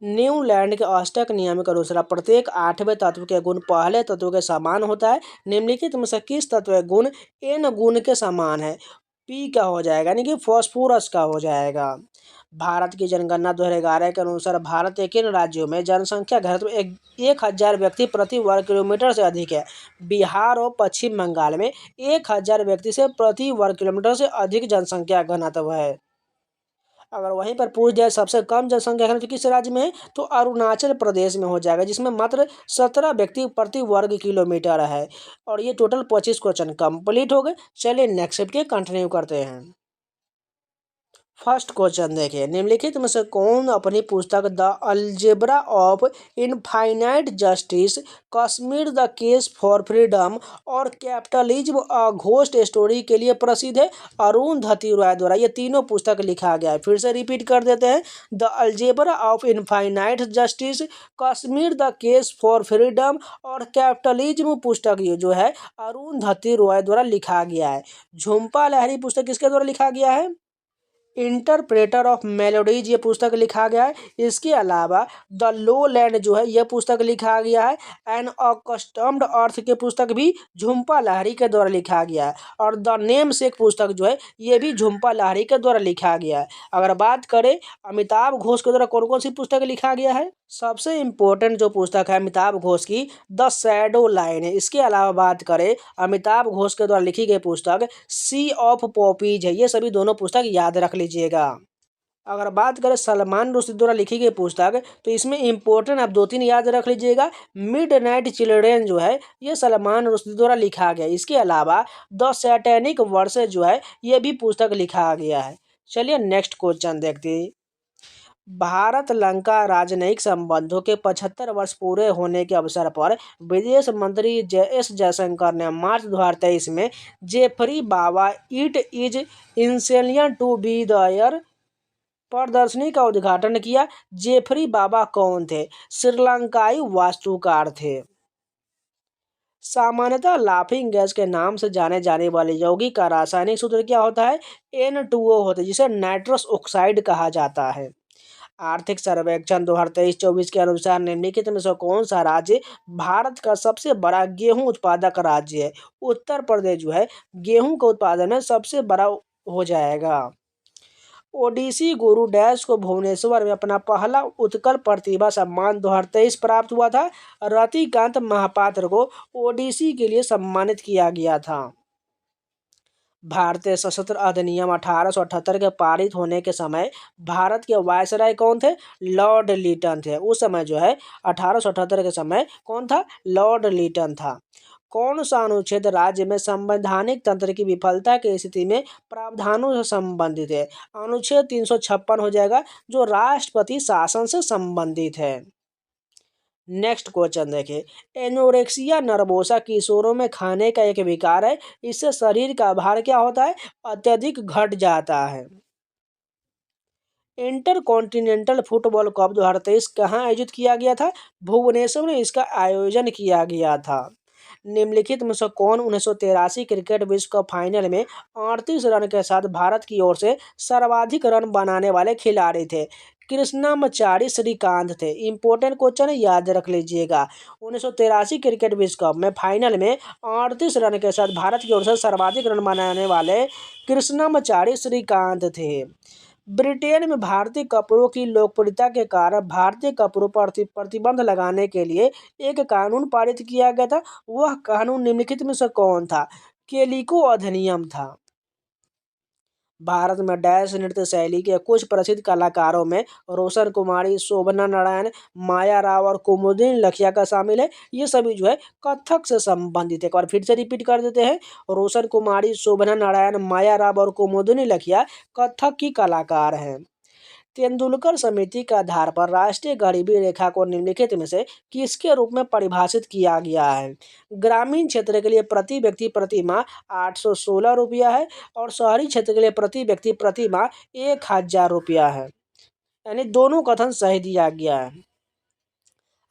न्यूलैंड के अष्टक नियम के अनुसार प्रत्येक 8वें तत्व के गुण पहले तत्व के समान होता है। निम्नलिखित में से किस तत्व गुण एन गुण के समान है? पी का हो जाएगा, यानी कि फॉस्फोरस का हो जाएगा। भारत की जनगणना 2011 के अनुसार भारत के किन राज्यों में जनसंख्या घनत्व 1000 व्यक्ति प्रति वर्ग किलोमीटर से अधिक है? बिहार और पश्चिम बंगाल में 1000 व्यक्ति से प्रति वर्ग किलोमीटर से अधिक जनसंख्या घनत्व है। अगर वहीं पर पूछ जाए सबसे कम जनसंख्या घनत्व किस राज्य में है, तो अरुणाचल प्रदेश में हो जाएगा, जिसमें मात्र 17 व्यक्ति प्रति वर्ग किलोमीटर है। और ये टोटल 25 क्वेश्चन कंप्लीट हो गए। चलिए नेक्स्ट के कंटिन्यू करते हैं। फर्स्ट क्वेश्चन देखिए, निम्नलिखित में से कौन अपनी पुस्तक the algebra of infinite justice, Kashmir the case for freedom और कैपिटलिज्म अ घोस्ट स्टोरी के लिए प्रसिद्ध है? अरुंधति रॉय द्वारा ये तीनों पुस्तक लिखा गया है। फिर से रिपीट कर देते हैं, the algebra of infinite justice, Kashmir the case for freedom और कैपिटलिज्म पुस्तक ये जो है अरुंधति रॉय द्वारा लिखा गया है। झुम्पा लाहिरी पुस्तक किसके द्वारा लिखा गया है? इंटरप्रेटर ऑफ मेलोडीज ये पुस्तक लिखा गया है। इसके अलावा द लो लैंड जो है यह पुस्तक लिखा गया है। एन अकस्टम्ड अर्थ के पुस्तक भी झुम्पा लाहिरी के द्वारा लिखा गया है। और द नेम सेक पुस्तक जो है ये भी झुम्पा लाहिरी के द्वारा लिखा गया है। अगर बात करें अमिताभ घोष के द्वारा कौन कौन सी पुस्तक लिखा गया है, सबसे इम्पोर्टेंट जो पुस्तक है अमिताभ घोष की द शैडो लाइन है। इसके अलावा बात करें अमिताभ घोष के द्वारा लिखी गई पुस्तक सी ऑफ पॉपीज है। ये सभी दोनों पुस्तक याद रख लीजिएगा। अगर बात करें सलमान रुश्दी द्वारा लिखी गई पुस्तक, तो इसमें इम्पोर्टेंट आप 2-3 याद रख लीजिएगा। मिडनाइट चिल्ड्रेन जो है ये सलमान रुश्दी द्वारा लिखा गया। इसके अलावा द सैटेनिक वर्सेस जो है ये भी पुस्तक लिखा गया है। चलिए नेक्स्ट क्वेश्चन देखते हैं। भारत लंका राजनयिक संबंधों के 75 वर्ष पूरे होने के अवसर पर विदेश मंत्री एस जयशंकर ने मार्च 2023 में जेफरी बाबा इट इज इंसेलियन टू बी देयर प्रदर्शनी का उद्घाटन किया। जेफरी बाबा कौन थे? श्रीलंकाई वास्तुकार थे। सामान्यतः लाफिंग गैस के नाम से जाने जाने वाले यौगिक का रासायनिक सूत्र क्या होता है? N2O होता है, जिसे नाइट्रस ऑक्साइड कहा जाता है। आर्थिक सर्वेक्षण 2023-24 के अनुसार निम्नलिखित में से कौन सा राज्य भारत का सबसे बड़ा गेहूं उत्पादक राज्य है? उत्तर प्रदेश जो है गेहूं के उत्पादन में सबसे बड़ा हो जाएगा। ओडिसी गुरु डैश को भुवनेश्वर में अपना पहला उत्कल प्रतिभा सम्मान 2023 प्राप्त हुआ था। रतिकांत महापात्र को ओडिसी के लिए सम्मानित किया गया था। भारतीय सशस्त्र अधिनियम 1878 के पारित होने के समय भारत के वायसराय कौन थे? लॉर्ड लिटन थे। उस समय जो है 1878 के समय कौन था? लॉर्ड लिटन था। कौन सा अनुच्छेद राज्य में संवैधानिक तंत्र की विफलता की स्थिति में प्रावधानों से संबंधित है? अनुच्छेद 356 हो जाएगा, जो राष्ट्रपति शासन से संबंधित है। नेक्स्ट क्वेश्चन देखिए, एनोरेक्सिया नर्वोसा किशोरों में खाने का एक विकार है। इससे शरीर का भार क्या होता है? अत्यधिक घट जाता है। इंटरकॉन्टिनेंटल फुटबॉल कप 2023 कहाँ आयोजित किया गया था? भुवनेश्वर में इसका आयोजन किया गया था। निम्नलिखित में से कौन 1983 क्रिकेट विश्व कप फाइनल में 38 रन के साथ भारत की ओर से सर्वाधिक रन बनाने वाले खिलाड़ी थे? कृष्णामचारी श्रीकांत थे। इंपॉर्टेंट क्वेश्चन है, याद रख लीजिएगा। 1983 क्रिकेट विश्व कप में फाइनल में 38 रन के साथ भारत की ओर से सर्वाधिक रन बनाने वाले कृष्णामचारी श्रीकांत थे। ब्रिटेन में भारतीय कपड़ों की लोकप्रियता के कारण भारतीय कपड़ों पर प्रतिबंध लगाने के लिए एक कानून पारित किया गया था। वह कानून निम्नलिखित में से कौन था? केलिको अधिनियम था। भारत में डैश नृत्य शैली के कुछ प्रसिद्ध कलाकारों में रोशन कुमारी, शोभना नारायण, माया राव और कुमुदिनी लखिया का शामिल है। ये सभी जो है कथक से संबंधित है। एक बार फिर से रिपीट कर देते हैं। रोशन कुमारी, शोभना नारायण, माया राव और कुमुदिनी लखिया कथक की कलाकार हैं। तेंदुलकर समिति के आधार पर राष्ट्रीय गरीबी रेखा को निम्नलिखित में से किसके रूप में परिभाषित किया गया है? ग्रामीण क्षेत्र के लिए प्रति व्यक्ति प्रति माह 816 रुपया है और शहरी क्षेत्र के लिए प्रति व्यक्ति प्रति माह 1000 रुपया है। यानी दोनों कथन सही दिया गया है।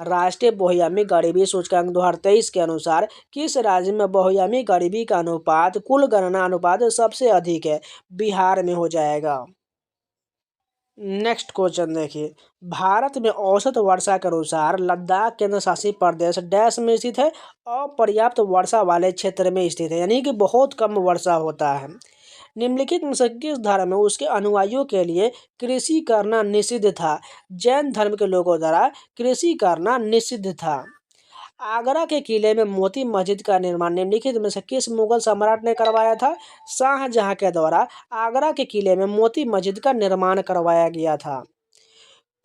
राष्ट्रीय बहुआयामी गरीबी सूचकांक 2023 के अनुसार किस राज्य में बहुआयामी गरीबी का अनुपात कुल गणना अनुपात सबसे अधिक है? बिहार में हो जाएगा। नेक्स्ट क्वेश्चन देखिए, भारत में औसत वर्षा के अनुसार लद्दाख केंद्र शासित प्रदेश डैश में स्थित है? अपर्याप्त वर्षा वाले क्षेत्र में स्थित है, यानी कि बहुत कम वर्षा होता है। निम्नलिखित में से किस धर्म में उसके अनुयायियों के लिए कृषि करना निषिद्ध था? जैन धर्म के लोगों द्वारा कृषि करना निषिद्ध था। आगरा के किले में मोती मस्जिद का निर्माण निम्नलिखित में से किस मुगल सम्राट ने करवाया था? शाहजहां के द्वारा आगरा के किले में मोती मस्जिद का निर्माण करवाया गया था।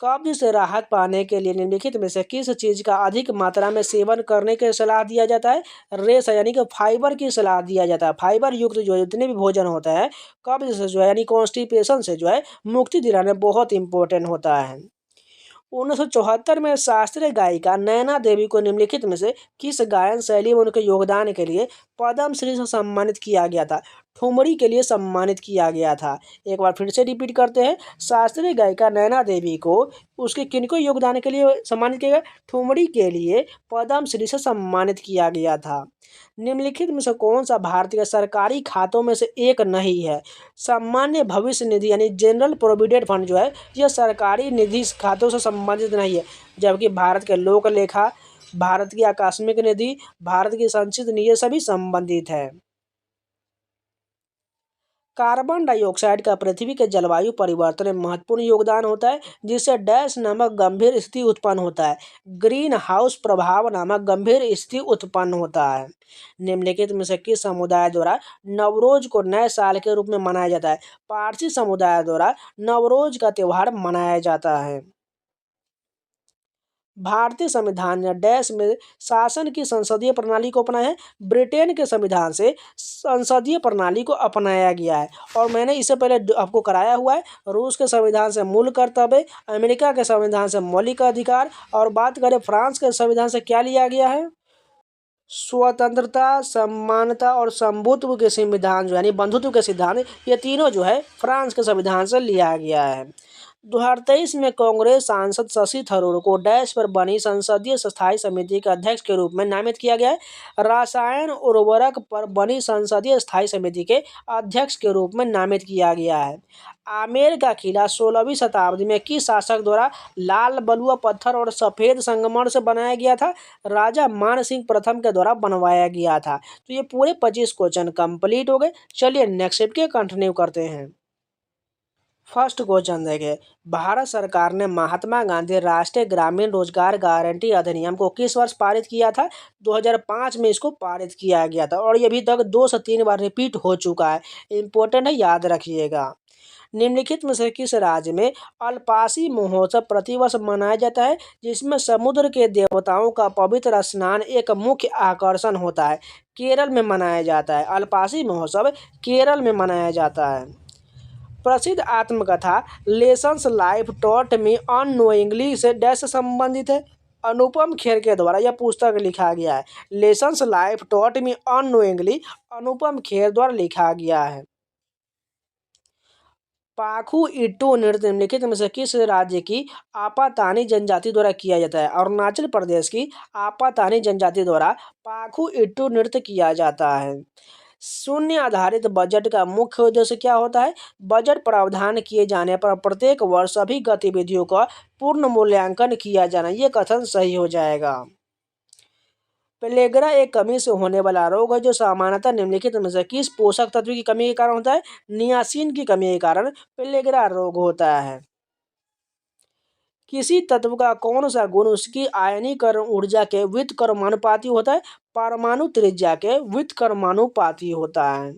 कब्ज से राहत पाने के लिए निम्नलिखित में से किस चीज का अधिक मात्रा में सेवन करने की सलाह दिया जाता है? रेशा यानी कि फाइबर की सलाह दिया जाता है। फाइबर युक्त जो है जितने भी भोजन होता है कब्ज से जो है यानी कॉन्स्टिपेशन से जो है मुक्ति दिलाने बहुत इंपॉर्टेंट होता है। 1974 में शास्त्रीय गायिका नैना देवी को निम्नलिखित में से किस गायन शैली में उनके योगदान के लिए पद्मश्री से सम्मानित किया गया था? ठुमरी के लिए सम्मानित किया गया था। एक बार फिर से रिपीट करते हैं। शास्त्रीय गायिका नैना देवी को उसके किनको योगदान के लिए सम्मानित किया गया? ठुमरी के लिए पद्मश्री से सम्मानित किया गया था। निम्नलिखित में से कौन सा भारतीय सरकारी खातों में से एक नहीं है? सामान्य भविष्य निधि यानी जनरल प्रोविडेंट फंड जो है यह सरकारी निधि खातों से संबंधित नहीं है, जबकि भारत के लोक लेखा, भारत की आकस्मिक निधि, भारत की संचित निधि ये सभी संबंधित है। कार्बन डाइऑक्साइड का पृथ्वी के जलवायु परिवर्तन में महत्वपूर्ण योगदान होता है, जिससे डैश नामक गंभीर स्थिति उत्पन्न होता है। ग्रीन हाउस प्रभाव नामक गंभीर स्थिति उत्पन्न होता है। निम्नलिखित में से किस समुदाय द्वारा नवरोज को नए साल के रूप में मनाया जाता है? पारसी समुदाय द्वारा नवरोज का त्यौहार मनाया जाता है। भारतीय संविधान ने डैश में शासन की संसदीय प्रणाली को अपनाया है? ब्रिटेन के संविधान से संसदीय प्रणाली को अपनाया गया है और मैंने इससे पहले आपको कराया हुआ है। रूस के संविधान से मूल कर्तव्य, अमेरिका के संविधान से मौलिक अधिकार और बात करें फ्रांस के संविधान से क्या लिया गया है? स्वतंत्रता, समानता और संभुत्व के संविधान जो यानी बंधुत्व के सिद्धांत, ये तीनों जो है फ्रांस के संविधान से लिया गया है। 2023 में कांग्रेस सांसद शशि थरूर को डैश पर बनी संसदीय स्थायी समिति के अध्यक्ष के रूप में नामित किया गया है? रासायन उर्वरक पर बनी संसदीय स्थायी समिति के अध्यक्ष के रूप में नामित किया गया है। आमेर का किला 16वीं शताब्दी में किस शासक द्वारा लाल बलुआ पत्थर और सफेद संगमरमर से बनाया गया था? राजा मान सिंह प्रथम के द्वारा बनवाया गया था। तो ये पूरे 25 क्वेश्चन कंप्लीट हो गए। चलिए नेक्स्ट स्टेप के कंटिन्यू करते हैं। फर्स्ट क्वेश्चन देखें, भारत सरकार ने महात्मा गांधी राष्ट्रीय ग्रामीण रोजगार गारंटी अधिनियम को किस वर्ष पारित किया था? 2005 में इसको पारित किया गया था और ये अभी तक 2 से 3 बार रिपीट हो चुका है। इंपॉर्टेंट है, याद रखिएगा। निम्नलिखित में से किस राज्य में अल्पासी महोत्सव प्रतिवर्ष मनाया जाता है, जिसमें समुद्र के देवताओं का पवित्र स्नान एक मुख्य आकर्षण होता है? केरल में मनाया जाता है। अल्पासी महोत्सव केरल में मनाया जाता है। प्रसिद्ध आत्मकथा lessons life taught me unknowingly से डैश से संबंधित है? अनुपम खेर के द्वारा यह पुस्तक लिखा गया है। Lessons life taught me unknowingly Anupam Kher द्वारा लिखा गया है। पाखु इट्टू नृत्य निम्नलिखित में से किस राज्य की आपातानी जनजाति द्वारा किया जाता है? अरुणाचल प्रदेश की आपातानी जनजाति द्वारा पाखु इट्टू नृत्य किया जाता है। शून्य आधारित बजट का मुख्य उद्देश्य क्या होता है? बजट प्रावधान किए जाने पर प्रत्येक वर्ष सभी गतिविधियों का पूर्ण मूल्यांकन किया जाना, ये कथन सही हो जाएगा। पेलेग्रा एक कमी से होने वाला रोग है जो सामान्यतः निम्नलिखित में से किस पोषक तत्व की कमी के कारण होता है? नियासिन की कमी के कारण पेलेग्रा रोग होता है। किसी तत्व का कौन सा गुण उसकी आयनीकरण ऊर्जा के व्युत्क्रमानुपाती होता है? परमाणु त्रिज्या के व्युत्क्रमानुपाती होता है।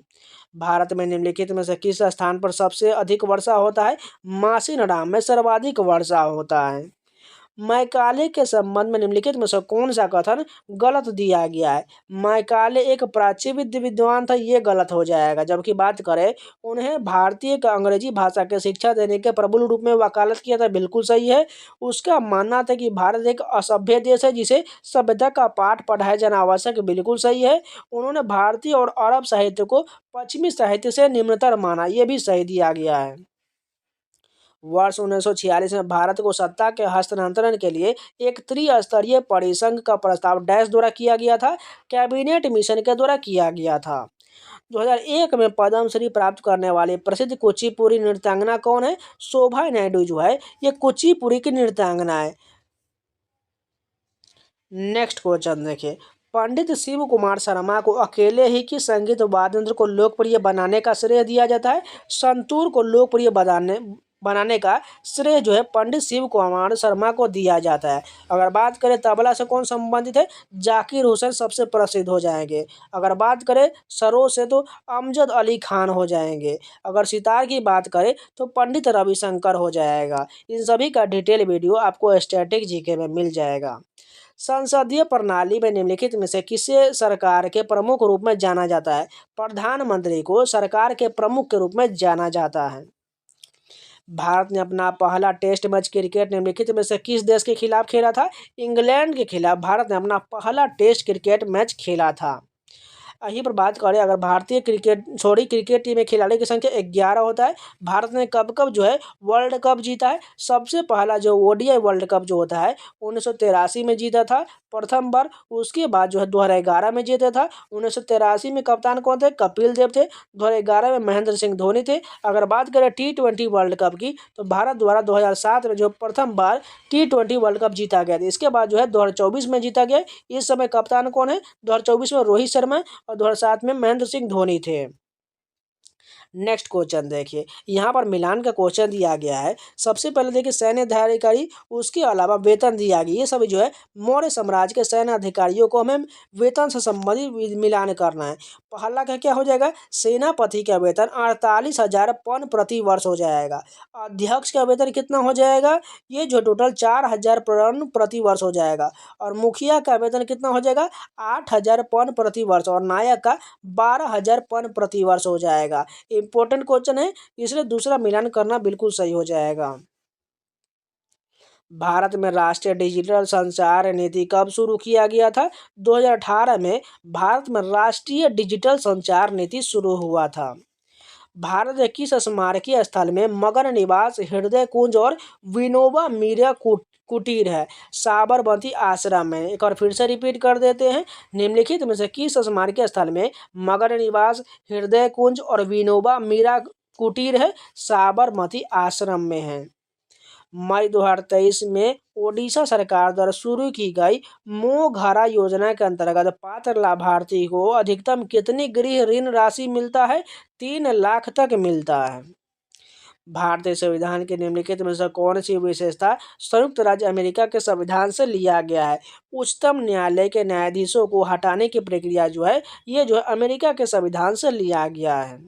भारत में निम्नलिखित में से किस स्थान पर सबसे अधिक वर्षा होता है? मासिनराम में सर्वाधिक वर्षा होता है। मैकाले के संबंध में निम्नलिखित में से कौन सा कथन गलत दिया गया है? मैकाले एक प्राच्यविद विद्वान था, ये गलत हो जाएगा। जबकि बात करें उन्हें भारतीय का अंग्रेजी भाषा के शिक्षा देने के प्रबल रूप में वकालत किया था, बिल्कुल सही है। उसका मानना था कि भारत एक असभ्य देश है जिसे सभ्यता का पाठ पढ़ाया जाना आवश्यक, बिल्कुल सही है। उन्होंने भारतीय और अरब साहित्य को पश्चिमी साहित्य से निम्नतर माना, ये भी सही दिया गया है। वर्ष 1946 में भारत को सत्ता के हस्तांतरण के लिए एक त्रिस्तरीय परिसंघ का प्रस्ताव डैश द्वारा किया गया था? कैबिनेट मिशन के द्वारा किया गया था। 2001 में पद्मश्री प्राप्त करने वाले प्रसिद्ध कुचिपुड़ी नृत्यांगना कौन है? शोभा नायडू जो है ये कुचिपुड़ी की नृत्यांगना है। नेक्स्ट क्वेश्चन देखिए, पंडित शिव कुमार शर्मा को अकेले ही किस संगीत वाद्य यंत्र को लोकप्रिय बनाने का श्रेय दिया जाता है? संतूर को लोकप्रिय बनाने का श्रेय जो है पंडित शिव कुमार शर्मा को दिया जाता है। अगर बात करें तबला से कौन संबंधित है? जाकिर हुसैन सबसे प्रसिद्ध हो जाएंगे। अगर बात करें सरोद से तो अमजद अली खान हो जाएंगे। अगर सितार की बात करें तो पंडित रविशंकर हो जाएगा। इन सभी का डिटेल वीडियो आपको स्टैटिक जीके में मिल जाएगा। संसदीय प्रणाली में निम्नलिखित में से किसे सरकार के प्रमुख रूप में जाना जाता है? प्रधानमंत्री को सरकार के प्रमुख के रूप में जाना जाता है। भारत ने अपना पहला टेस्ट मैच क्रिकेट निम्नलिखित में से किस देश के खिलाफ खेला था? इंग्लैंड के खिलाफ भारत ने अपना पहला टेस्ट क्रिकेट मैच खेला था। यहीं पर बात करें अगर भारतीय क्रिकेट टीम में खिलाड़ी की संख्या 11 होता है। भारत ने कब कब जो है वर्ल्ड कप जीता है? सबसे पहला जो ओडीआई वर्ल्ड कप जो होता है 1983 में जीता था प्रथम बार। उसके बाद जो है 2011 में जीता था। 1983 में कप्तान कौन थे? कपिल देव थे। 2011 में महेंद्र सिंह धोनी थे। अगर बात करें T20 वर्ल्ड कप की तो भारत द्वारा 2007 में जो प्रथम बार T20 वर्ल्ड कप जीता गया था। इसके बाद जो है 2024 में जीता गया। इस समय कप्तान कौन है? 2024 में रोहित शर्मा और 2007 में महेंद्र सिंह धोनी थे। नेक्स्ट क्वेश्चन देखिए, यहाँ पर मिलान का क्वेश्चन दिया गया है। सबसे पहले देखिए सैन्य अधिकारी, उसके अलावा वेतन दिया गया। ये सभी जो है मौर्य साम्राज्य के सैन्य अधिकारियों को हमें वेतन से संबंधित मिलान करना है। पहला का क्या हो जाएगा? सेनापति का वेतन 48,000 पन प्रति वर्ष हो जाएगा। अध्यक्ष का वेतन कितना हो जाएगा? ये जो टोटल 4,000 पन प्रति वर्ष हो जाएगा। और मुखिया का वेतन कितना हो जाएगा? 8,000 पन प्रति वर्ष। और नायक का 12,000 पन प्रति वर्ष हो जाएगा। इंपॉर्टेंट क्वेश्चन है, इसलिए दूसरा मिलान करना बिल्कुल सही हो जाएगा। भारत में राष्ट्रीय डिजिटल संचार नीति कब शुरू किया गया था? 2018 में भारत में राष्ट्रीय डिजिटल संचार नीति शुरू हुआ था। भारत के किस स्मारकीय स्थल में मगन निवास, हृदय कुंज और विनोबा मीरा कुटीर है? साबरमती आश्रम में। एक बार फिर से रिपीट कर देते हैं, निम्नलिखित में से किस स्मारकीय स्थल में मगन निवास, हृदय कुंज और विनोबा मीरा कुटीर है? साबरमती आश्रम में है। मई 2023 में ओडिशा सरकार द्वारा शुरू की गई मोघरा योजना के अंतर्गत पात्र लाभार्थी को अधिकतम कितनी गृह ऋण राशि मिलता है? 3 लाख तक मिलता है। भारतीय संविधान के निम्नलिखित में से कौन सी विशेषता संयुक्त राज्य अमेरिका के संविधान से लिया गया है? उच्चतम न्यायालय के न्यायाधीशों को हटाने की प्रक्रिया जो है ये जो है अमेरिका के संविधान से लिया गया है।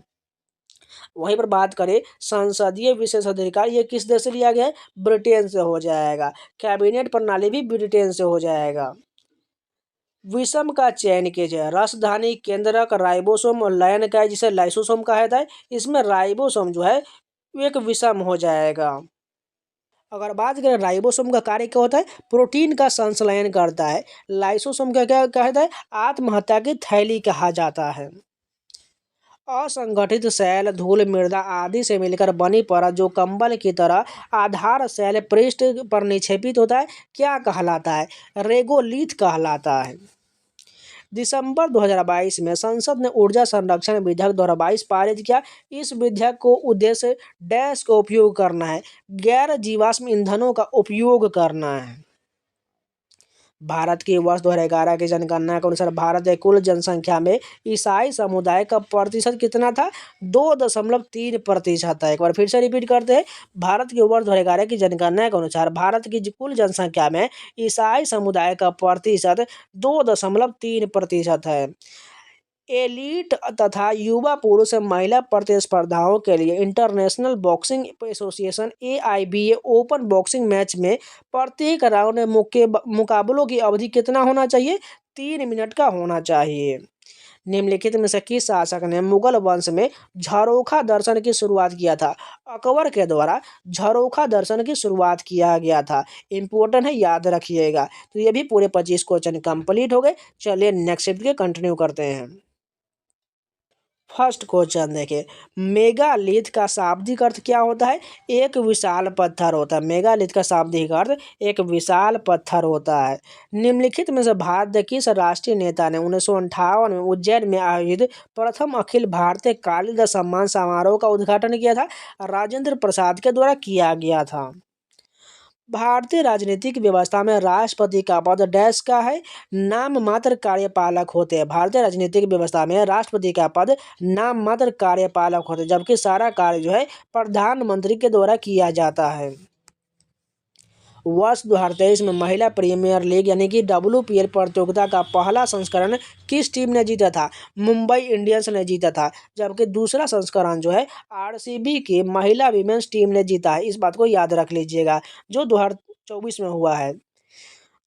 वहीं पर बात करें संसदीय विशेषाधिकार, ये किस देश से लिया गया है? ब्रिटेन से हो जाएगा। कैबिनेट प्रणाली भी ब्रिटेन से हो जाएगा। विषम का चयन कीजिए। राजधानी केंद्रक, राइबोसोम और लयन का है जिसे लाइसोसोम कहा जाता है। इसमें राइबोसोम जो है एक विषम हो जाएगा। अगर बात करें राइबोसोम का कार्य क्या होता है? प्रोटीन का संश्लेषण करता है। लाइसोसोम का क्या कहता है? आत्महत्या की थैली कहा जाता है। असंगठित सेल धूल मृदा आदि से मिलकर बनी परत जो कंबल की तरह आधार सेल पृष्ठ पर निक्षेपित होता है क्या कहलाता है? रेगोलिथ कहलाता है। दिसंबर 2022 में संसद ने ऊर्जा संरक्षण विधेयक 2022 पारित किया। इस विधेयक को उद्देश्य डैश का उपयोग करना है, गैर जीवाश्म ईंधनों का उपयोग करना है। भारत की वर्ष 2011 की जनगणना के अनुसार भारत की कुल जनसंख्या में ईसाई समुदाय का प्रतिशत कितना था? 2.3% है। एक बार फिर से रिपीट करते हैं। भारत की वर्ष 2011 की जनगणना के अनुसार भारत की कुल जनसंख्या में ईसाई समुदाय का प्रतिशत 2.3% है। एलीट तथा युवा पुरुष महिला प्रतिस्पर्धाओं के लिए international boxing association AIBA open boxing match में प्रत्येक राउंड में मुकाबलों की अवधि कितना होना चाहिए? 3 मिनट का होना चाहिए। निम्नलिखित में से किस शासक ने मुगल वंश में झरोखा दर्शन की शुरुआत किया था? अकबर के द्वारा झरोखा दर्शन की शुरुआत किया गया था। इंपॉर्टेंट है, याद रखिएगा। तो ये भी पूरे 25 क्वेश्चन कंप्लीट हो गए। चलिए नेक्स्ट शिफ्ट के कंटिन्यू करते हैं। फर्स्ट क्वेश्चन देखिए, मेगालिथ का शाब्दिक अर्थ क्या होता है? एक विशाल पत्थर होता है। मेगालिथ का शाब्दिक अर्थ एक विशाल पत्थर होता है। निम्नलिखित में से भारत के किस राष्ट्रीय नेता ने 1958 में उज्जैन में आयोजित प्रथम अखिल भारतीय कालिदास सम्मान समारोह का उद्घाटन किया था? राजेंद्र प्रसाद के द्वारा किया गया था। भारतीय राजनीतिक व्यवस्था में राष्ट्रपति का पद डैश का है? नाम मात्र कार्यपालक होते हैं। भारतीय राजनीतिक व्यवस्था में राष्ट्रपति का पद नाम मात्र कार्यपालक होते हैं, जबकि सारा कार्य जो है प्रधानमंत्री के द्वारा किया जाता है। वर्ष 2023 में महिला प्रीमियर लीग यानी कि WPL प्रतियोगिता का पहला संस्करण किस टीम ने जीता था? मुंबई इंडियंस ने जीता था। जबकि दूसरा संस्करण जो है RCB की महिला विमेंस टीम ने जीता है। इस बात को याद रख लीजिएगा, जो 2024 में हुआ है।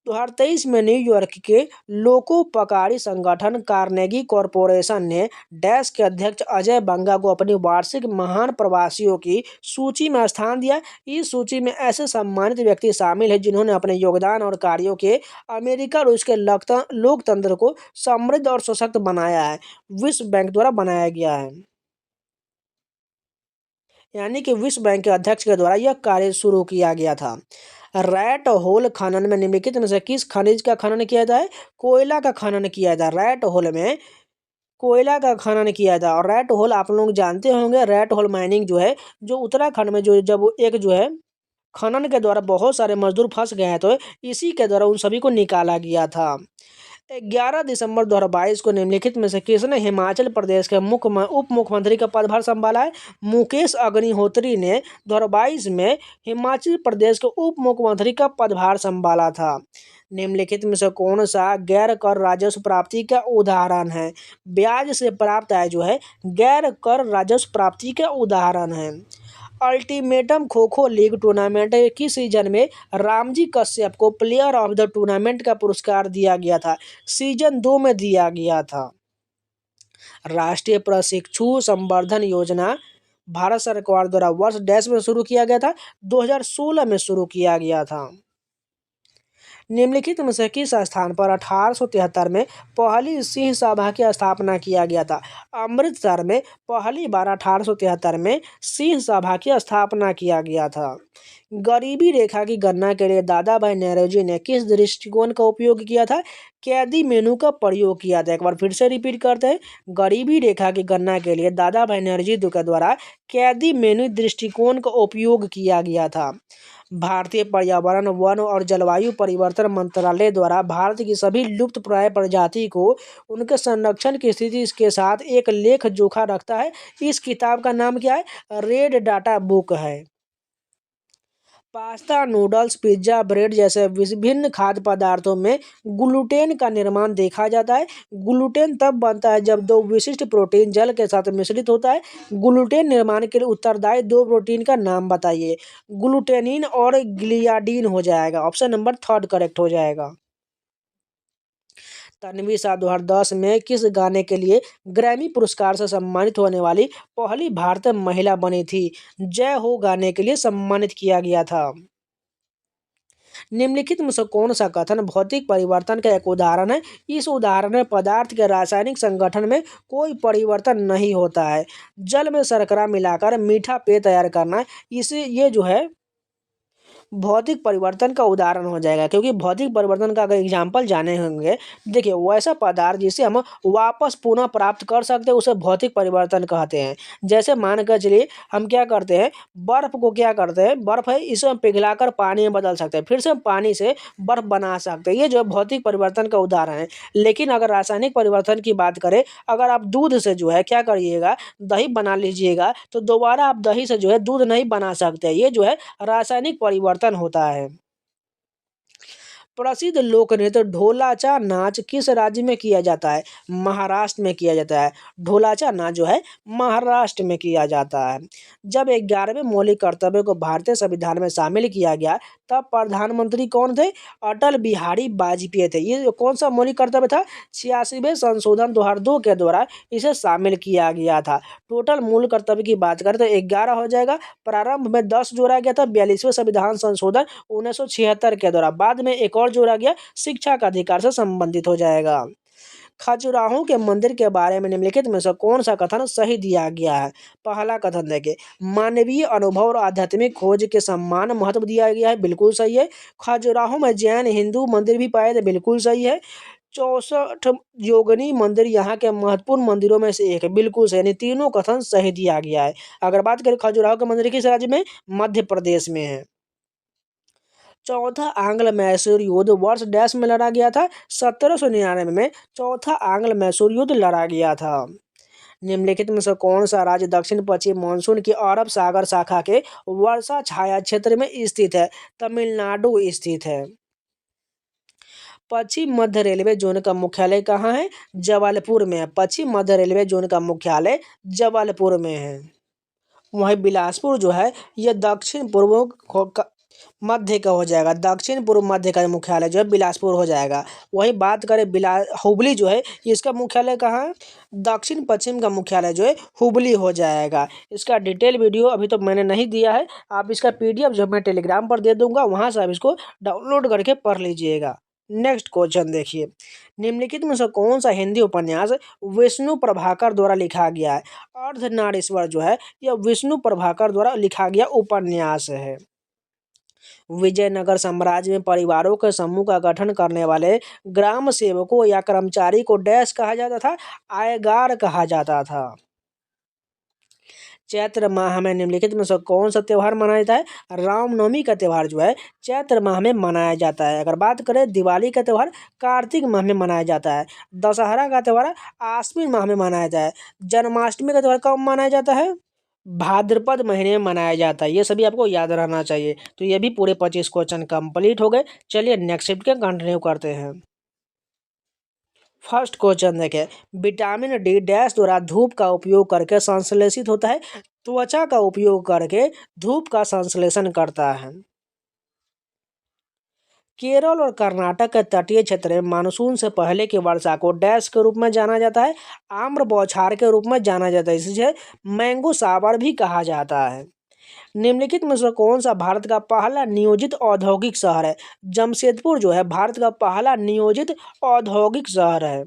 2023 में न्यूयॉर्क के लोकोपकारी संगठन कार्नेगी कॉरपोरेशन ने डैश के अध्यक्ष अजय बंगा को अपनी वार्षिक महान प्रवासियों की सूची में स्थान दिया। इस सूची में ऐसे सम्मानित व्यक्ति शामिल हैं जिन्होंने अपने योगदान और कार्यों के अमेरिका और उसके लोकतंत्र को समृद्ध और सशक्त बनाया है। विश्व बैंक द्वारा बनाया गया है, यानी कि विश्व बैंक के अध्यक्ष के द्वारा यह कार्य शुरू किया गया था। रैट होल खनन में निम्नलिखित में से किस खनिज का खनन किया जाता है? कोयला का खनन किया जाता है। रैट होल में कोयला का खनन किया था। और रैट होल आप लोग जानते होंगे, रैट होल माइनिंग जो है, जो उत्तराखंड में जो जब एक जो है खनन के द्वारा बहुत सारे मजदूर फंस गए हैं, तो इसी के द्वारा उन सभी को निकाला गया था। 11 दिसंबर 2022 को निम्नलिखित में से किसने हिमाचल प्रदेश के उप मुख्यमंत्री का पदभार संभाला है? मुकेश अग्निहोत्री ने 2022 में हिमाचल प्रदेश के उप मुख्यमंत्री का पदभार संभाला था। निम्नलिखित में से कौन सा गैर कर राजस्व प्राप्ति का उदाहरण है? ब्याज से प्राप्त आय जो है गैर कर राजस्व प्राप्ति का उदाहरण है। Ultimatum kho kho league tournament की सीजन में रामजी कश्यप को प्लेयर ऑफ द टूर्नामेंट का पुरस्कार दिया गया था। सीजन 2 में दिया गया था। राष्ट्रीय प्रशिक्षु संवर्धन योजना भारत सरकार द्वारा वर्ष डैश में शुरू किया गया था? 2016 में शुरू किया गया था। निम्नलिखित में से किस स्थान पर 1873 में पहली सिंह सभा की स्थापना किया गया था? अमृतसर में पहली बार 1873 में सिंह सभा की स्थापना किया गया था। गरीबी रेखा की गणना के लिए दादा भाई नौरोजी ने किस दृष्टिकोण का उपयोग किया था? कैदी मेनू का प्रयोग किया था। एक बार फिर से रिपीट करते हैं। गरीबी रेखा की गणना के लिए दादा भाई नौरोजी के द्वारा कैदी मेनू दृष्टिकोण का उपयोग किया गया था। भारतीय पर्यावरण, वन और जलवायु परिवर्तन मंत्रालय द्वारा भारत की सभी लुप्तप्राय प्रजाति को उनके संरक्षण की स्थिति के साथ एक लेख जोखा रखता है। इस किताब का नाम क्या है? रेड डाटा बुक है। पास्ता, नूडल्स, पिज्जा, ब्रेड जैसे विभिन्न खाद्य पदार्थों में ग्लूटेन का निर्माण देखा जाता है। ग्लूटेन तब बनता है जब दो विशिष्ट प्रोटीन जल के साथ मिश्रित होता है। ग्लूटेन निर्माण के लिए उत्तरदायी दो प्रोटीन का नाम बताइए। ग्लूटेनिन और ग्लियाडीन हो जाएगा। ऑप्शन नंबर 3 करेक्ट हो जाएगा। तन्वी शाह 2010 में किस गाने के लिए ग्रैमी पुरस्कार से सम्मानित होने वाली पहली भारतीय महिला बनी थी? जय हो गाने के लिए सम्मानित किया गया था। निम्नलिखित में से कौन सा कथन भौतिक परिवर्तन का एक उदाहरण है? इस उदाहरण में पदार्थ के रासायनिक संगठन में कोई परिवर्तन नहीं होता है। जल में शर्करा मिलाकर मीठा पेय तैयार करना, इसे ये जो है भौतिक परिवर्तन का उदाहरण हो जाएगा, क्योंकि भौतिक परिवर्तन का अगर एग्जाम्पल जाने होंगे, देखिए वैसा पदार्थ जिसे हम वापस पुनः प्राप्त कर सकते हैं उसे भौतिक परिवर्तन कहते हैं। जैसे मान कर चलिए हम क्या करते हैं, बर्फ को क्या करते हैं, बर्फ है इसे हम पिघलाकर पानी में बदल सकते हैं, फिर से हम पानी से बर्फ बना सकते हैं, ये जो है भौतिक परिवर्तन का उदाहरण है। लेकिन अगर रासायनिक परिवर्तन की बात करें, अगर आप दूध से जो है क्या करिएगा, दही बना लीजिएगा, तो दोबारा आप दही से जो है दूध नहीं बना सकते, ये जो है रासायनिक परिवर्तन होता है। प्रसिद्ध लोक नृत्य ढोलाचा नाच किस राज्य में किया जाता है? महाराष्ट्र में किया जाता है। ढोलाचा नाच जो है महाराष्ट्र में किया जाता है। जब 11वें मौलिक कर्तव्य को भारतीय संविधान में शामिल किया गया, तब प्रधानमंत्री कौन थे? अटल बिहारी वाजपेयी थे। ये कौन सा मौलिक कर्तव्य था? 86वें संशोधन 2002 के द्वारा इसे शामिल किया गया था। टोटल मूल कर्तव्य की बात करें तो 11 हो जाएगा। प्रारंभ में 10 जोड़ा गया था 42वें संविधान संशोधन 1976 के द्वारा। बाद में एक और जोड़ा गया, शिक्षा का अधिकार से संबंधित हो जाएगा। खजुराहो के मंदिर के बारे में निम्नलिखित में से कौन सा कथन सही दिया गया है? पहला कथन देखिए, मानवीय अनुभव और आध्यात्मिक खोज के सम्मान महत्व दिया गया है, बिल्कुल सही है। खजुराहो में जैन हिंदू मंदिर भी पाए थे, बिल्कुल सही है। 64 योगिनी मंदिर यहाँ के महत्वपूर्ण मंदिरों में से एक है, बिल्कुल सही, यानी तीनों कथन सही दिया गया है। अगर बात करें खजुराहो के मंदिर किस राज्य में, मध्य प्रदेश में है। चौथा आंग्ल मैसूर युद्ध वर्ष डैश में लड़ा गया था? 1799 में चौथा आंग्ल मैसूर युद्ध लड़ा गया था। निम्नलिखित में से कौन सा राज्य दक्षिण पश्चिम मानसून की अरब सागर शाखा के वर्षा छाया क्षेत्र में स्थित है? तमिलनाडु स्थित है। पश्चिम मध्य रेलवे जोन का मुख्यालय कहाँ है? जबलपुर में है। पश्चिम मध्य रेलवे जोन का मुख्यालय जबलपुर में है। वहीं बिलासपुर जो है ये दक्षिण पूर्व मध्य का हो जाएगा। दक्षिण पूर्व मध्य का मुख्यालय जो है बिलासपुर हो जाएगा। वहीं बात करें हुबली जो है इसका मुख्यालय कहाँ है? दक्षिण पश्चिम का मुख्यालय जो है हुबली हो जाएगा। इसका डिटेल वीडियो अभी तो मैंने नहीं दिया है, आप इसका PDF जो मैं टेलीग्राम पर दे दूंगा, वहाँ से आप इसको डाउनलोड करके पढ़ लीजिएगा। नेक्स्ट क्वेश्चन देखिए, निम्नलिखित में से कौन सा हिंदी उपन्यास विष्णु प्रभाकर द्वारा लिखा गया है? अर्धनारीश्वर जो है यह विष्णु प्रभाकर द्वारा लिखा गया उपन्यास है। विजयनगर साम्राज्य में परिवारों के समूह का गठन करने वाले ग्राम सेवकों या कर्मचारी को डैश कहा जाता था? आयगार कहा जाता था। चैत्र माह में निम्नलिखित में से कौन सा त्यौहार मनाया जाता है? रामनवमी का त्यौहार जो है चैत्र माह में मनाया जाता है। अगर बात करें दिवाली का त्यौहार कार्तिक माह में मनाया जाता है। दशहरा का त्यौहार आश्विन माह में मनाया जाता है। जन्माष्टमी का त्यौहार कब मनाया जाता है? भाद्रपद महीने में मनाया जाता है। ये सभी आपको याद रहना चाहिए। तो ये भी पूरे 25 क्वेश्चन कंप्लीट हो गए। चलिए नेक्स्ट शिफ्ट के कंटिन्यू करते हैं। फर्स्ट क्वेश्चन देखें, विटामिन डी डैश द्वारा धूप का उपयोग करके संश्लेषित होता है? त्वचा का उपयोग करके धूप का संश्लेषण करता है। केरल और कर्नाटक के तटीय क्षेत्र में मानसून से पहले की वर्षा को डैश के रूप में जाना जाता है? आम्र बौछार के रूप में जाना जाता है। इसे मैंगो शावर भी कहा जाता है। निम्नलिखित में से कौन सा भारत का पहला नियोजित औद्योगिक शहर है? जमशेदपुर जो है भारत का पहला नियोजित औद्योगिक शहर है।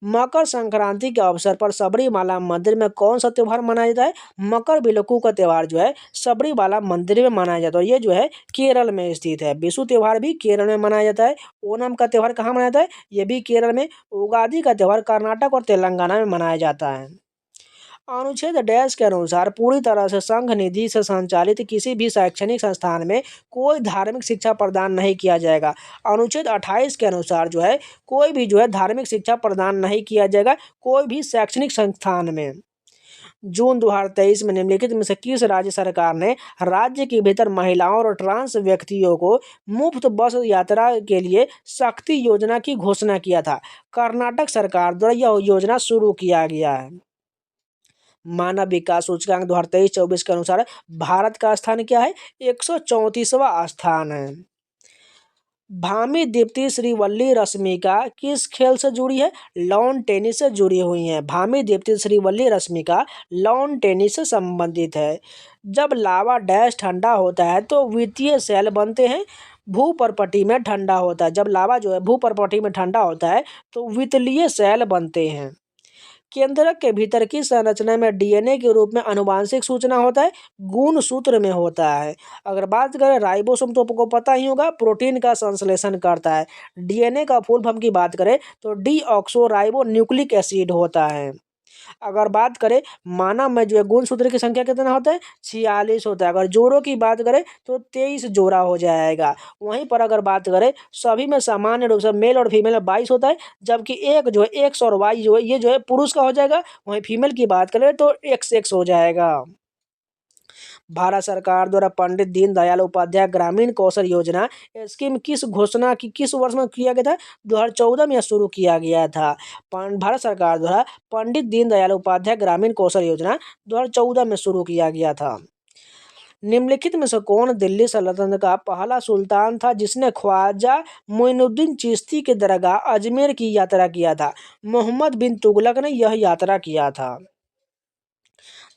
मकर संक्रांति के अवसर पर सबरीमाला मंदिर में कौन सा त्यौहार मनाया जाता है? मकर बिलक्कू का त्यौहार जो है सबरीमाला मंदिर में मनाया जाता है। ये जो है केरल में स्थित है। विशु त्यौहार भी केरल में मनाया जाता है। ओणम का त्यौहार कहाँ मनाया जाता है? ये भी केरल में। उगादि का त्यौहार कर्नाटक और तेलंगाना में मनाया जाता है। अनुच्छेद डैश के अनुसार पूरी तरह से संघ निधि से संचालित किसी भी शैक्षणिक संस्थान में कोई धार्मिक शिक्षा प्रदान नहीं किया जाएगा। अनुच्छेद 28 के अनुसार जो है कोई भी जो है धार्मिक शिक्षा प्रदान नहीं किया जाएगा कोई भी शैक्षणिक संस्थान में। जून 2023 में निम्नलिखित में से किस राज्य सरकार ने राज्य के भीतर महिलाओं और ट्रांस व्यक्तियों को मुफ्त बस यात्रा के लिए शक्ति योजना की घोषणा किया था? कर्नाटक सरकार द्वारा यह योजना शुरू किया गया है। मानव विकास सूचकांक 2023-24 के अनुसार भारत का स्थान क्या है? 134वां स्थान है। भामी दीप्ति श्रीवल्ली रश्मिका किस खेल से जुड़ी है? लॉन टेनिस से जुड़ी हुई हैं। भामी दीप्ति श्रीवल्ली रश्मिका लॉन टेनिस से संबंधित है। जब लावा डैश ठंडा होता है तो वित्तीय सेल बनते हैं? भूपर्पटी में ठंडा होता है। जब लावा जो है भूपर्पटी में ठंडा होता है तो वित्तीय सेल बनते हैं। केंद्रक के भीतर की संरचना में डीएनए के रूप में आनुवांशिक सूचना होता है, गुणसूत्र में होता है। अगर बात करें राइबोसोम तो आपको पता ही होगा, प्रोटीन का संश्लेषण करता है। डीएनए का फुल फॉर्म की बात करें तो डीऑक्सो राइबो न्यूक्लिक एसिड होता है। अगर बात करें मानव में जो है गुणसूत्र की संख्या कितना होता है, 46 होता है। अगर जोड़ों की बात करें तो 23 जोड़ा हो जाएगा। वहीं पर अगर बात करें सभी में सामान्य रूप से मेल और फीमेल में 22 होता है, जबकि एक जो है एक्स और वाई जो है ये जो है पुरुष का हो जाएगा। वहीं फीमेल की बात करें तो एक्स एक्स हो जाएगा। भारत सरकार द्वारा पंडित दीनदयाल उपाध्याय ग्रामीण कौशल योजना स्कीम किस घोषणा की किस वर्ष में किया गया था, 2014 में शुरू किया गया था। भारत सरकार द्वारा पंडित दीनदयाल उपाध्याय ग्रामीण कौशल योजना 2014 में शुरू किया गया था। निम्नलिखित में से कौन दिल्ली सल्तनत का पहला सुल्तान था जिसने ख्वाजा मोइनुद्दीन चिश्ती के दरगाह अजमेर की यात्रा किया था? मोहम्मद बिन तुगलक ने यह यात्रा किया था।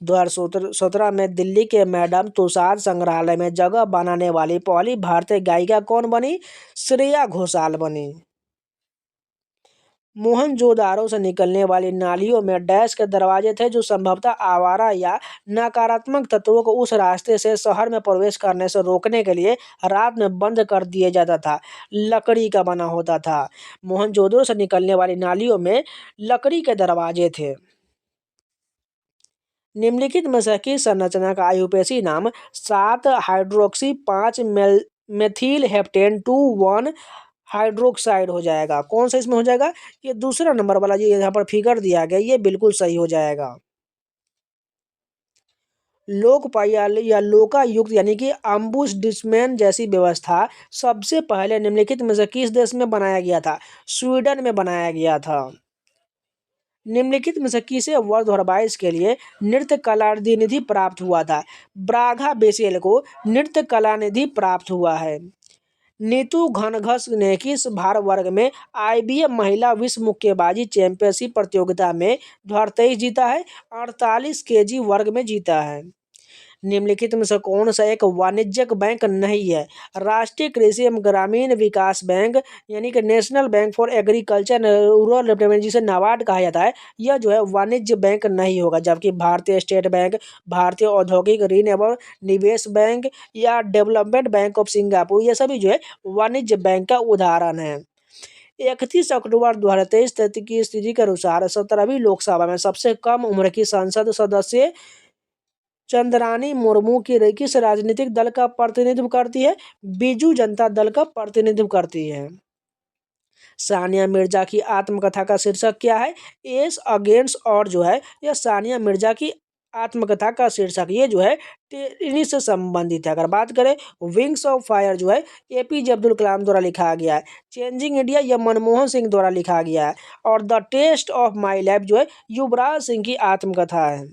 2017 में दिल्ली के मैडम तुसाद संग्रहालय में जगह बनाने वाली पहली भारतीय गायिका कौन बनी? श्रेया घोषाल बनी। मोहनजोदाड़ो से निकलने वाली नालियों में डैश के दरवाजे थे जो संभवतः आवारा या नकारात्मक तत्वों को उस रास्ते से शहर में प्रवेश करने से रोकने के लिए रात में बंद कर दिया जाता था। लकड़ी का बना होता था। मोहनजोदड़ो से निकलने वाली नालियों में लकड़ी के दरवाजे थे। निम्नलिखित में से किस संरचना का आयुपेशी नाम 7 हाइड्रोक्सी 5 मेथिल हेप्टेन 2 1 हाइड्रोक्साइड हो जाएगा? कौन सा इसमें हो जाएगा? ये दूसरा नंबर वाला जो यहाँ पर फिगर दिया गया ये बिल्कुल सही हो जाएगा। लोकपाल या लोकायुक्त यानी कि अम्बुड्समैन जैसी व्यवस्था सबसे पहले निम्नलिखित में से किस देश में बनाया गया था? स्वीडन में बनाया गया था। निम्नलिखित में से किसे वर्ष 2022 के लिए नृत्य कला निधि प्राप्त हुआ था? ब्रागा बेसेल को नृत्य कला निधि प्राप्त हुआ है। नीतू घनघस ने किस भार वर्ग में आईबीएम महिला विश्व मुक्केबाजी चैंपियनशिप प्रतियोगिता में 2023 जीता है? 48 केजी वर्ग में जीता है। निम्नलिखित में से कौन सा एक वाणिज्यिक बैंक नहीं है? राष्ट्रीय कृषि एवं ग्रामीण विकास बैंक यानी कि national bank for agriculture rural development जिसे नाबार्ड कहा जाता है, यह जो है वाणिज्य बैंक नहीं होगा। जबकि भारतीय स्टेट बैंक, भारतीय औद्योगिक ऋण एवं निवेश बैंक या डेवलपमेंट बैंक ऑफ सिंगापुर ये सभी जो है वाणिज्य बैंक का उदाहरण है। 31 अक्टूबर 2023 की स्थिति के अनुसार 17वीं लोकसभा में सबसे कम उम्र की संसद सदस्य चंद्रानी मुर्मू की किस राजनीतिक दल का प्रतिनिधित्व करती है? बीजू जनता दल का प्रतिनिधित्व करती है। सानिया मिर्जा की आत्मकथा का शीर्षक क्या है? एस अगेंस्ट और जो है यह सानिया मिर्जा की आत्मकथा का शीर्षक ये जो है इन्हीं से संबंधित है। अगर बात करें विंग्स ऑफ फायर जो है एपीजे अब्दुल कलाम द्वारा लिखा गया है। चेंजिंग इंडिया यह मनमोहन सिंह द्वारा लिखा गया है। और the test of my life जो है युवराज सिंह की आत्मकथा है।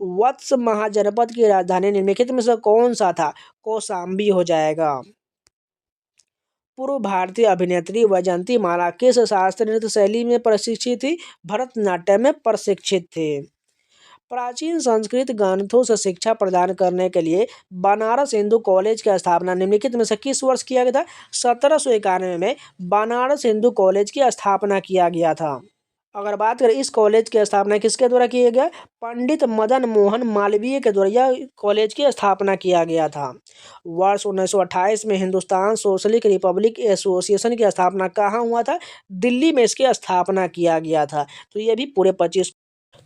वत्स महाजनपद की राजधानी निम्नलिखित में से कौन सा था? कौशाम्बी हो जाएगा। पूर्व भारतीय अभिनेत्री वैजयंती माला किस शास्त्रीय नृत्य शैली में प्रशिक्षित थी? भरतनाट्यम में प्रशिक्षित थे। प्राचीन संस्कृत ग्रंथों से शिक्षा प्रदान करने के लिए बनारस हिंदू कॉलेज की स्थापना निम्नलिखित में से किस वर्ष किया गया था? 1791 में बनारस हिंदू कॉलेज की स्थापना किया गया था। अगर बात करें इस कॉलेज की स्थापना किसके द्वारा किया गया? पंडित मदन मोहन मालवीय के द्वारा यह कॉलेज की स्थापना किया गया था। वर्ष 1928 में हिंदुस्तान सोशलिस्ट रिपब्लिक एसोसिएशन की स्थापना कहाँ हुआ था? दिल्ली में इसकी स्थापना किया गया था। तो ये भी पूरे 25।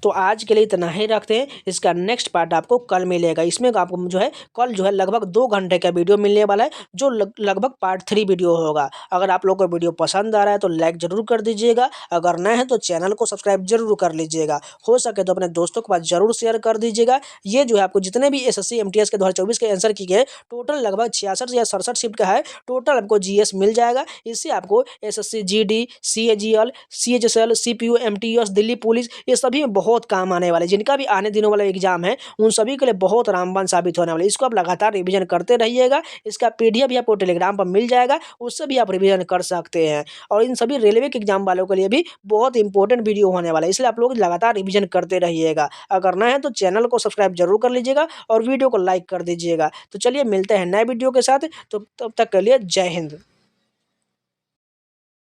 तो आज के लिए इतना ही रखते हैं। इसका नेक्स्ट पार्ट आपको कल मिलेगा। इसमें आपको जो है कल जो है लगभग 2 घंटे का वीडियो मिलने वाला है जो लगभग पार्ट 3 वीडियो होगा। अगर आप लोग को वीडियो पसंद आ रहा है तो लाइक जरूर कर दीजिएगा। अगर नए हैं तो चैनल को सब्सक्राइब जरूर कर लीजिएगा। हो सके तो अपने दोस्तों के पास जरूर शेयर कर दीजिएगा। ये जो है आपको जितने भी एसएससी एमटीएस के 2024 के आंसर किए गए टोटल लगभग 66 या 67 शिफ्ट का है। टोटल आपको जीएस मिल जाएगा। इससे आपको SSC GD, CGL, CHSL, CPU, MTS, Delhi police ये सभी में बहुत काम आने वाले, जिनका भी आने दिनों वाला एग्जाम है उन सभी के लिए बहुत रामबाण साबित होने वाले। इसको आप लगातार रिवीजन करते रहिएगा। इसका पीडीएफ भी आपको टेलीग्राम पर मिल जाएगा, उससे भी आप रिवीजन कर सकते हैं। और इन सभी रेलवे के एग्जाम वालों के लिए भी बहुत इंपॉर्टेंट वीडियो होने वाला है, इसलिए आप लोग लगातार रिवीजन करते रहिएगा। अगर नए हैं तो चैनल को सब्सक्राइब जरूर कर लीजिएगा और वीडियो को लाइक कर दीजिएगा। तो चलिए मिलते हैं नए वीडियो के साथ। तो तब तक के लिए जय हिंद।